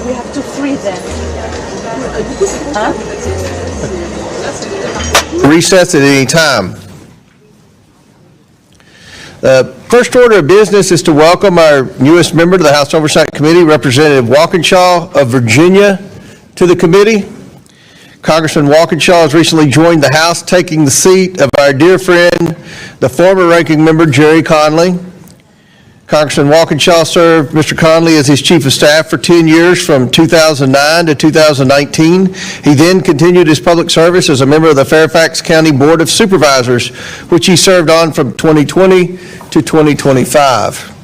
L: We have to free them. Huh?
C: Recess at any time. First order of business is to welcome our newest member to the House Oversight Committee, Representative Walkinshaw of Virginia, to the committee. Congressman Walkinshaw has recently joined the House, taking the seat of our dear friend, the former ranking member, Jerry Conley. Congressman Walkinshaw served Mr. Conley as his Chief of Staff for 10 years from 2009 to 2019. He then continued his public service as a member of the Fairfax County Board of Supervisors, which he served on from 2020 to 2025.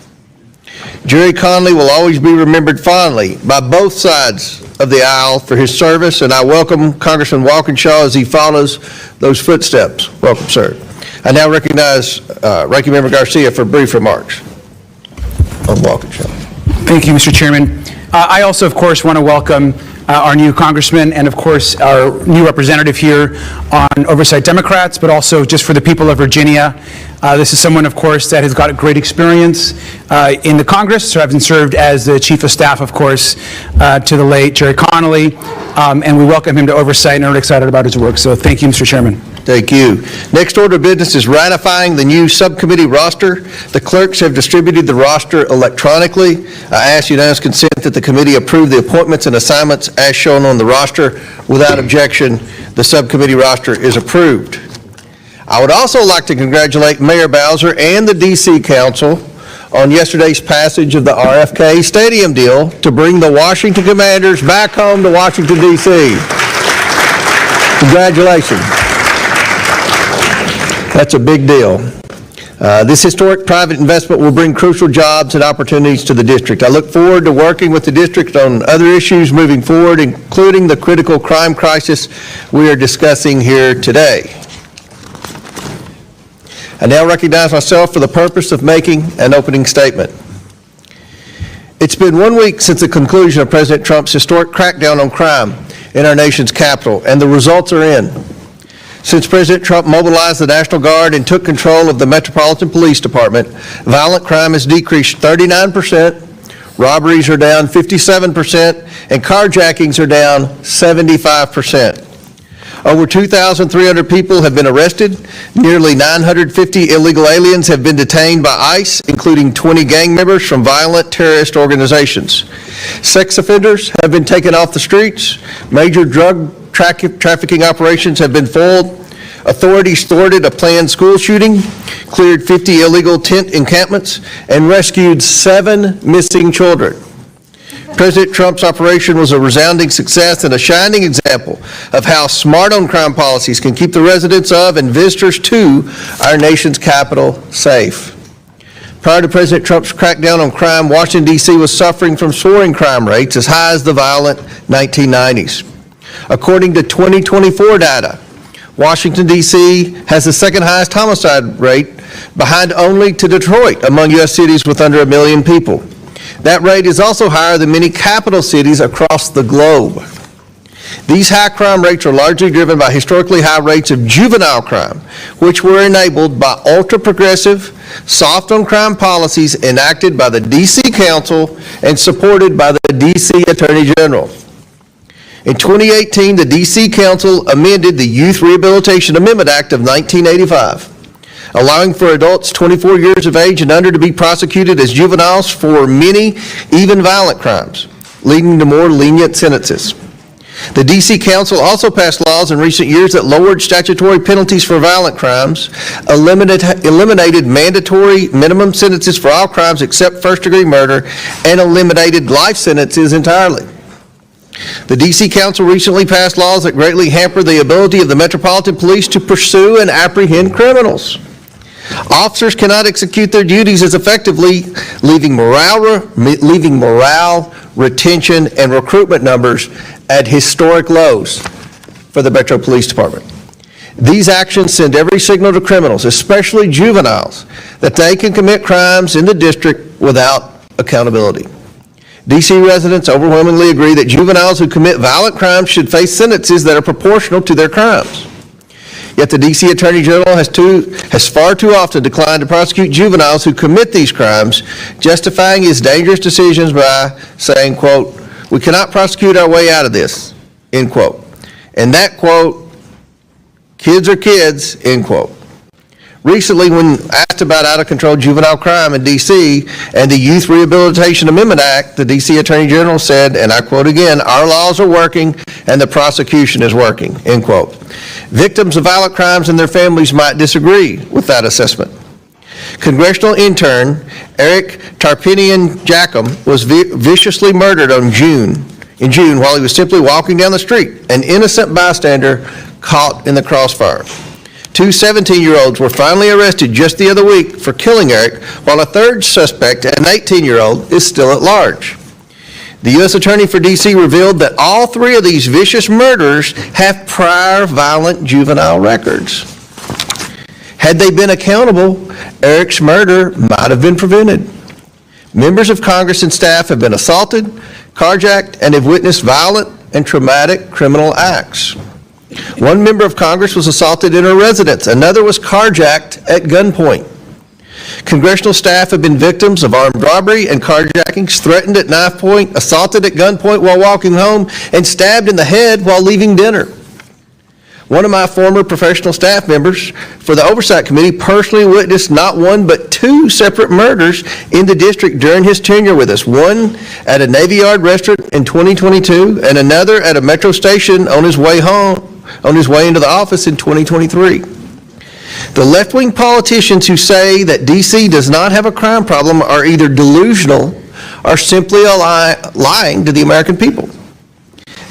C: Jerry Conley will always be remembered fondly by both sides of the aisle for his service, and I welcome Congressman Walkinshaw as he follows those footsteps. Welcome, sir. I now recognize Ranking Member Garcia for brief remarks on Walkinshaw.
Q: Thank you, Mr. Chairman. I also, of course, want to welcome our new congressman and, of course, our new representative here on Oversight Democrats, but also just for the people of Virginia. This is someone, of course, that has got a great experience in the Congress, so having served as the Chief of Staff, of course, to the late Jerry Connolly, and we welcome him to Oversight and are excited about his work. So thank you, Mr. Chairman.
C: Thank you. Next order of business is ratifying the new subcommittee roster. The clerks have distributed the roster electronically. I ask unanimous consent that the committee approve the appointments and assignments as shown on the roster. Without objection, the subcommittee roster is approved. I would also like to congratulate Mayor Bowser and the D.C. Council on yesterday's passage of the RFK Stadium deal to bring the Washington Commanders back home to Washington, D.C. Congratulations. That's a big deal. This historic private investment will bring crucial jobs and opportunities to the district. I look forward to working with the district on other issues moving forward, including the critical crime crisis we are discussing here today. I now recognize myself for the purpose of making an opening statement. It's been 1 week since the conclusion of President Trump's historic crackdown on crime in our nation's capital, and the results are in. Since President Trump mobilized the National Guard and took control of the Metropolitan Police Department, violent crime has decreased 39%, robberies are down 57%, and carjackings are down 75%. Over 2,300 people have been arrested. Nearly 950 illegal aliens have been detained by ICE, including 20 gang members from violent terrorist organizations. Sex offenders have been taken off the streets. Major drug trafficking operations have been foiled. Authorities thwarted a planned school shooting, cleared 50 illegal tent encampments, and rescued 7 missing children. President Trump's operation was a resounding success and a shining example of how smart on crime policies can keep the residents of and visitors to our nation's capital safe. Prior to President Trump's crackdown on crime, Washington, D.C. was suffering from soaring crime rates as high as the violent 1990s. According to 2024 data, Washington, D.C. has the second highest homicide rate, behind only to Detroit among U.S. cities with under 1 million people. That rate is also higher than many capital cities across the globe. These high crime rates are largely driven by historically high rates of juvenile crime, which were enabled by ultra-progressive, soft-on-crime policies enacted by the D.C. Council and supported by the D.C. Attorney General. In 2018, the D.C. Council amended the Youth Rehabilitation Amendment Act of 1985, allowing for adults 24 years of age and under to be prosecuted as juveniles for many, even violent crimes, leading to more lenient sentences. The D.C. Council also passed laws in recent years that lowered statutory penalties for violent crimes, eliminated mandatory minimum sentences for all crimes except first-degree murder, and eliminated life sentences entirely. The D.C. Council recently passed laws that greatly hamper the ability of the Metropolitan Police to pursue and apprehend criminals. Officers cannot execute their duties as effectively, leaving morale, retention, and recruitment numbers at historic lows for the Metro Police Department. These actions send every signal to criminals, especially juveniles, that they can commit crimes in the district without accountability. D.C. residents overwhelmingly agree that juveniles who commit violent crimes should face sentences that are proportional to their crimes. Yet the D.C. Attorney General has far too often declined to prosecute juveniles who commit these crimes, justifying his dangerous decisions by saying, quote, "We cannot prosecute our way out of this," end quote. And that quote, "Kids are kids," end quote. Recently, when asked about out-of-control juvenile crime in D.C. and the Youth Rehabilitation Amendment Act, the D.C. Attorney General said, and I quote again, "Our laws are working and the prosecution is working," end quote. Victims of violent crimes and their families might disagree with that assessment. Congressional intern Eric Tarpinian-Jackum was viciously murdered in June while he was simply walking down the street, an innocent bystander caught in the crossfire. Two 17-year-olds were finally arrested just the other week for killing Eric, while a third suspect, an 18-year-old, is still at large. The U.S. Attorney for D.C. revealed that all three of these vicious murderers have prior violent juvenile records. Had they been accountable, Eric's murder might have been prevented. Members of Congress and staff have been assaulted, carjacked, and have witnessed violent and traumatic criminal acts. One member of Congress was assaulted in her residence. Another was carjacked at gunpoint. Congressional staff have been victims of armed robbery and carjackings, threatened at knife point, assaulted at gunpoint while walking home, and stabbed in the head while leaving dinner. One of my former professional staff members for the Oversight Committee personally witnessed not one but two separate murders in the district during his tenure with us. One at a Navy Yard restaurant in 2022 and another at a metro station on his way into the office in 2023. The left-wing politicians who say that D.C. does not have a crime problem are either delusional or simply lying to the American people.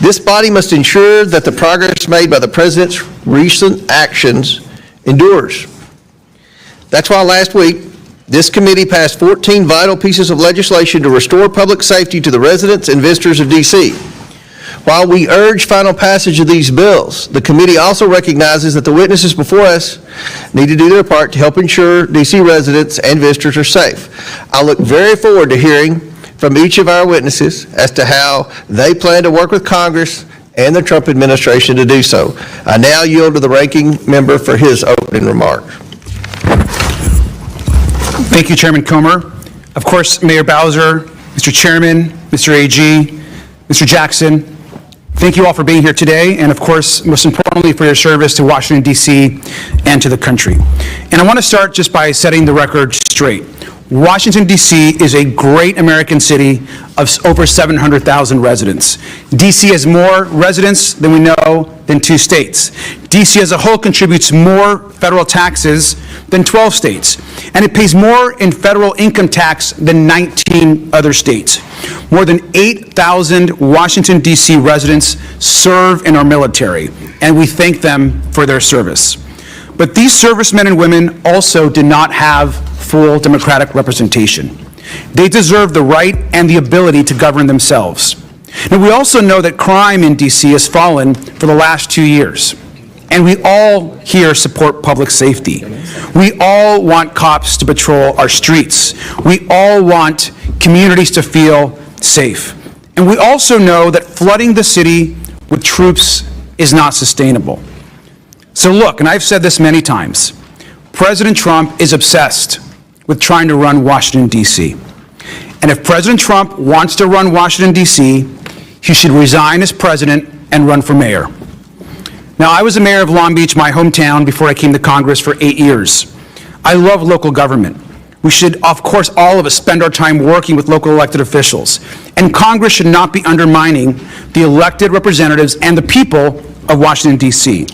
C: This body must ensure that the progress made by the President's recent actions endures. That's why last week, this committee passed 14 vital pieces of legislation to restore public safety to the residents and visitors of D.C. While we urge final passage of these bills, the committee also recognizes that the witnesses before us need to do their part to help ensure D.C. residents and visitors are safe. I look very forward to hearing from each of our witnesses as to how they plan to work with Congress and the Trump administration to do so. I now yield to the ranking member for his opening remark.
Q: Thank you, Chairman Comer. Of course, Mayor Bowser, Mr. Chairman, Mr. AG, Mr. Jackson, thank you all for being here today, and of course, most importantly, for your service to Washington, D.C. and to the country. And I want to start just by setting the record straight. Washington, D.C. is a great American city of over 700,000 residents. D.C. has more residents than we know than 2 states. D.C. as a whole contributes more federal taxes than 12 states, and it pays more in federal income tax than 19 other states. More than 8,000 Washington, D.C. residents serve in our military, and we thank them for their service. But these servicemen and women also did not have full democratic representation. They deserve the right and the ability to govern themselves. Now, we also know that crime in D.C. has fallen for the last 2 years, and we all here support public safety. We all want cops to patrol our streets. We all want communities to feel safe. And we also know that flooding the city with troops is not sustainable. So look, and I've said this many times, President Trump is obsessed with trying to run Washington, D.C. And if President Trump wants to run Washington, D.C., he should resign as president and run for mayor. Now, I was the mayor of Long Beach, my hometown, before I came to Congress for 8 years. I love local government. We should, of course, all of us spend our time working with local elected officials. And Congress should not be undermining the elected representatives and the people of Washington, D.C.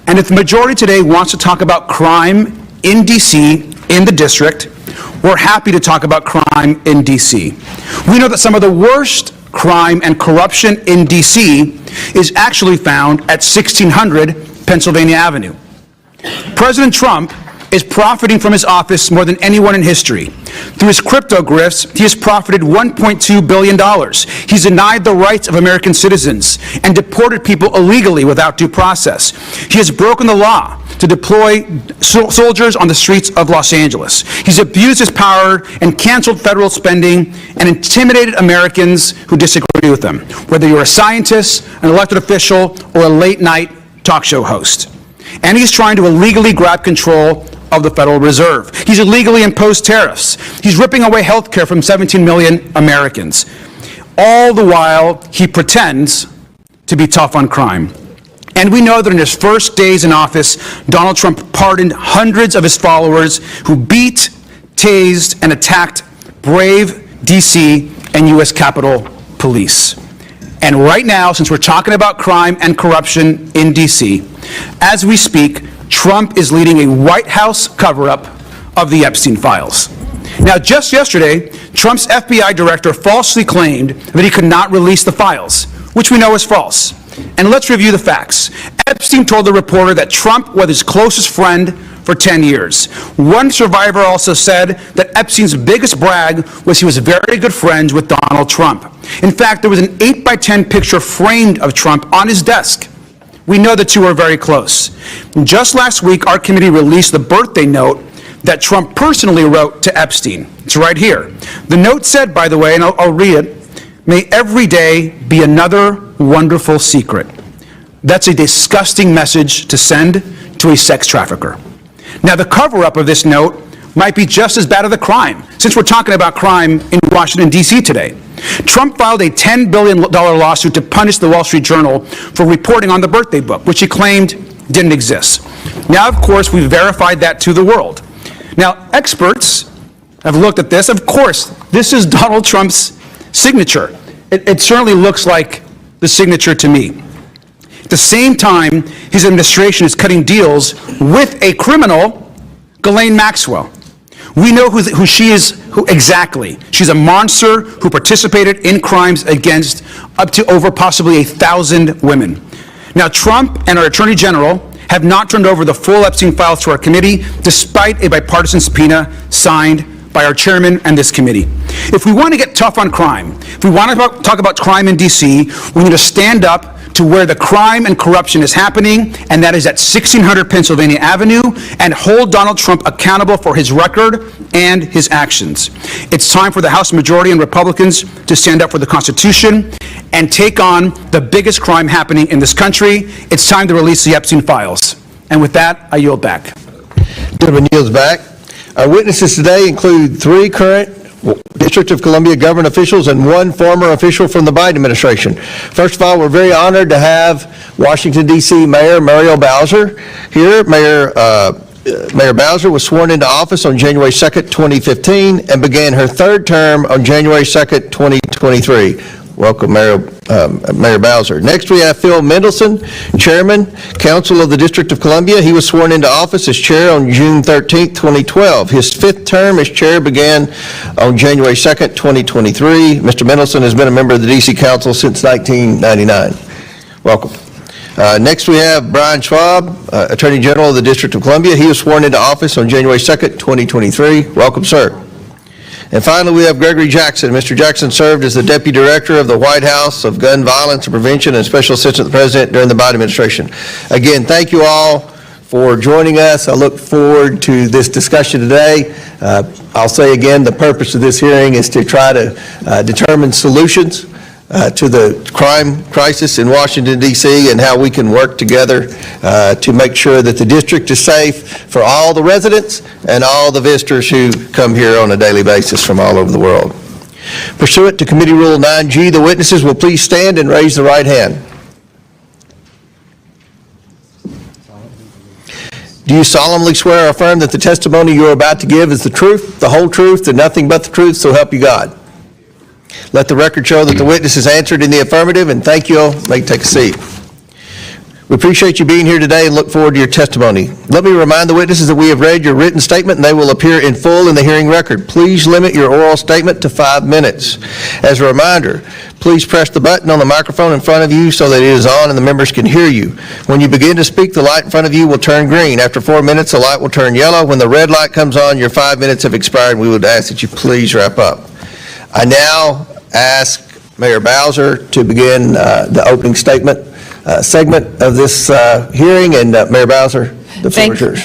Q: And if the majority today wants to talk about crime in D.C., in the district, we're happy to talk about crime in D.C. We know that some of the worst crime and corruption in D.C. is actually found at 1600 Pennsylvania Avenue. President Trump is profiting from his office more than anyone in history. Through his crypto grifts, he has profited $1.2 billion. He's denied the rights of American citizens and deported people illegally without due process. He has broken the law to deploy soldiers on the streets of Los Angeles. He's abused his power and canceled federal spending and intimidated Americans who disagree with him, whether you're a scientist, an elected official, or a late-night talk show host. and he's trying to illegally grab control of the Federal Reserve. He's illegally imposed tariffs. He's ripping away health care from 17 million Americans. All the while, he pretends to be tough on crime. And we know that in his first days in office, Donald Trump pardoned hundreds of his followers who beat, tased, and attacked brave D.C. and U.S. Capitol Police. And right now, since we're talking about crime and corruption in D.C., as we speak, Trump is leading a White House cover-up of the Epstein files. Now, just yesterday, Trump's FBI director falsely claimed that he could not release the files, which we know is false. And let's review the facts. Epstein told the reporter that Trump was his closest friend for 10 years. One survivor also said that Epstein's biggest brag was he was very good friends with Donald Trump. In fact, there was an 8x10 picture framed of Trump on his desk. We know the two are very close. Just last week, our committee released the birthday note that Trump personally wrote to Epstein. It's right here. The note said, by the way, and I'll read it, "May every day be another wonderful secret." That's a disgusting message to send to a sex trafficker. Now, the cover-up of this note might be just as bad as the crime, since we're talking about crime in Washington, D.C. today. Trump filed a $10 billion lawsuit to punish the Wall Street Journal for reporting on the birthday book, which he claimed didn't exist. Now, of course, we've verified that to the world. Now, experts have looked at this. Of course, this is Donald Trump's signature. It certainly looks like the signature to me. At the same time, his administration is cutting deals with a criminal, Ghislaine Maxwell. We know who she is exactly. She's a monster who participated in crimes against up to over possibly 1,000 women. Now, Trump and our Attorney General have not turned over the full Epstein files to our committee, despite a bipartisan subpoena signed by our chairman and this committee. If we want to get tough on crime, if we want to talk about crime in D.C., we need to stand up to where the crime and corruption is happening, and that is at 1600 Pennsylvania Avenue, and hold Donald Trump accountable for his record and his actions. It's time for the House majority and Republicans to stand up for the Constitution and take on the biggest crime happening in this country. It's time to release the Epstein files. And with that, I yield back.
C: Gentleman yields back. Our witnesses today include 3 current District of Columbia government officials and 1 former official from the Biden administration. First of all, we're very honored to have Washington, D.C. Mayor Muriel Bowser here. Mayor Bowser was sworn into office on January 2nd, 2015, and began her 3rd term on January 2nd, 2023. Welcome, Mayor Bowser. Next, we have Phil Mendelson, Chairman, Council of the District of Columbia. He was sworn into office as chair on June 13th, 2012. His 5th term as chair began on January 2nd, 2023. Mr. Mendelson has been a member of the D.C. Council since 1999. Welcome. Next, we have Brian Schwab, Attorney General of the District of Columbia. He was sworn into office on January 2nd, 2023. Welcome, sir. And finally, we have Gregory Jackson. Mr. Jackson served as the Deputy Director of the White House of Gun Violence and Prevention and Special Assistant to the President during the Biden administration. Again, thank you all for joining us. I look forward to this discussion today. I'll say again, the purpose of this hearing is to try to determine solutions to the crime crisis in Washington, D.C., and how we can work together to make sure that the district is safe for all the residents and all the visitors who come here on a daily basis from all over the world. Pursuant to Committee Rule 9G, the witnesses will please stand and raise the right hand. Do you solemnly swear or affirm that the testimony you are about to give is the truth, the whole truth, and nothing but the truth, so help you God? Let the record show that the witness has answered in the affirmative, and thank you all. May take a seat. We appreciate you being here today and look forward to your testimony. Let me remind the witnesses that we have read your written statement and they will appear in full in the hearing record. Please limit your oral statement to 5 minutes. As a reminder, please press the button on the microphone in front of you so that it is on and the members can hear you. When you begin to speak, the light in front of you will turn green. After 4 minutes, the light will turn yellow. When the red light comes on, your 5 minutes have expired, and we would ask that you please wrap up. I now ask Mayor Bowser to begin the opening statement segment of this hearing, and Mayor Bowser, the floor is yours.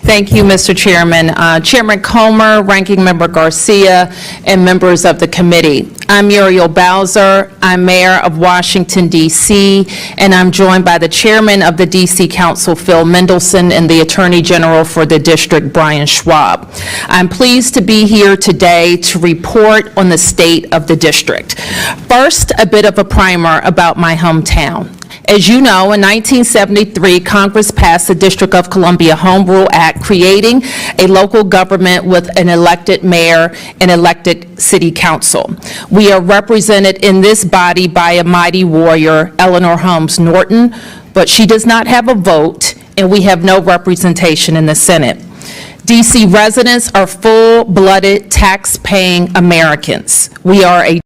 F: Thank you, Mr. Chairman. Chairman Comer, Ranking Member Garcia, and members of the committee. I'm Muriel Bowser. I'm Mayor of Washington, D.C., and I'm joined by the Chairman of the D.C. Council, Phil Mendelson, and the Attorney General for the district, Brian Schwab. I'm pleased to be here today to report on the state of the district. First, a bit of a primer about my hometown. As you know, in 1973, Congress passed the District of Columbia Home Rule Act, creating a local government with an elected mayor and elected city council. We are represented in this body by a mighty warrior, Eleanor Holmes Norton, but she does not have a vote, and we have no representation in the Senate. D.C. residents are full-blooded, tax-paying Americans. We are a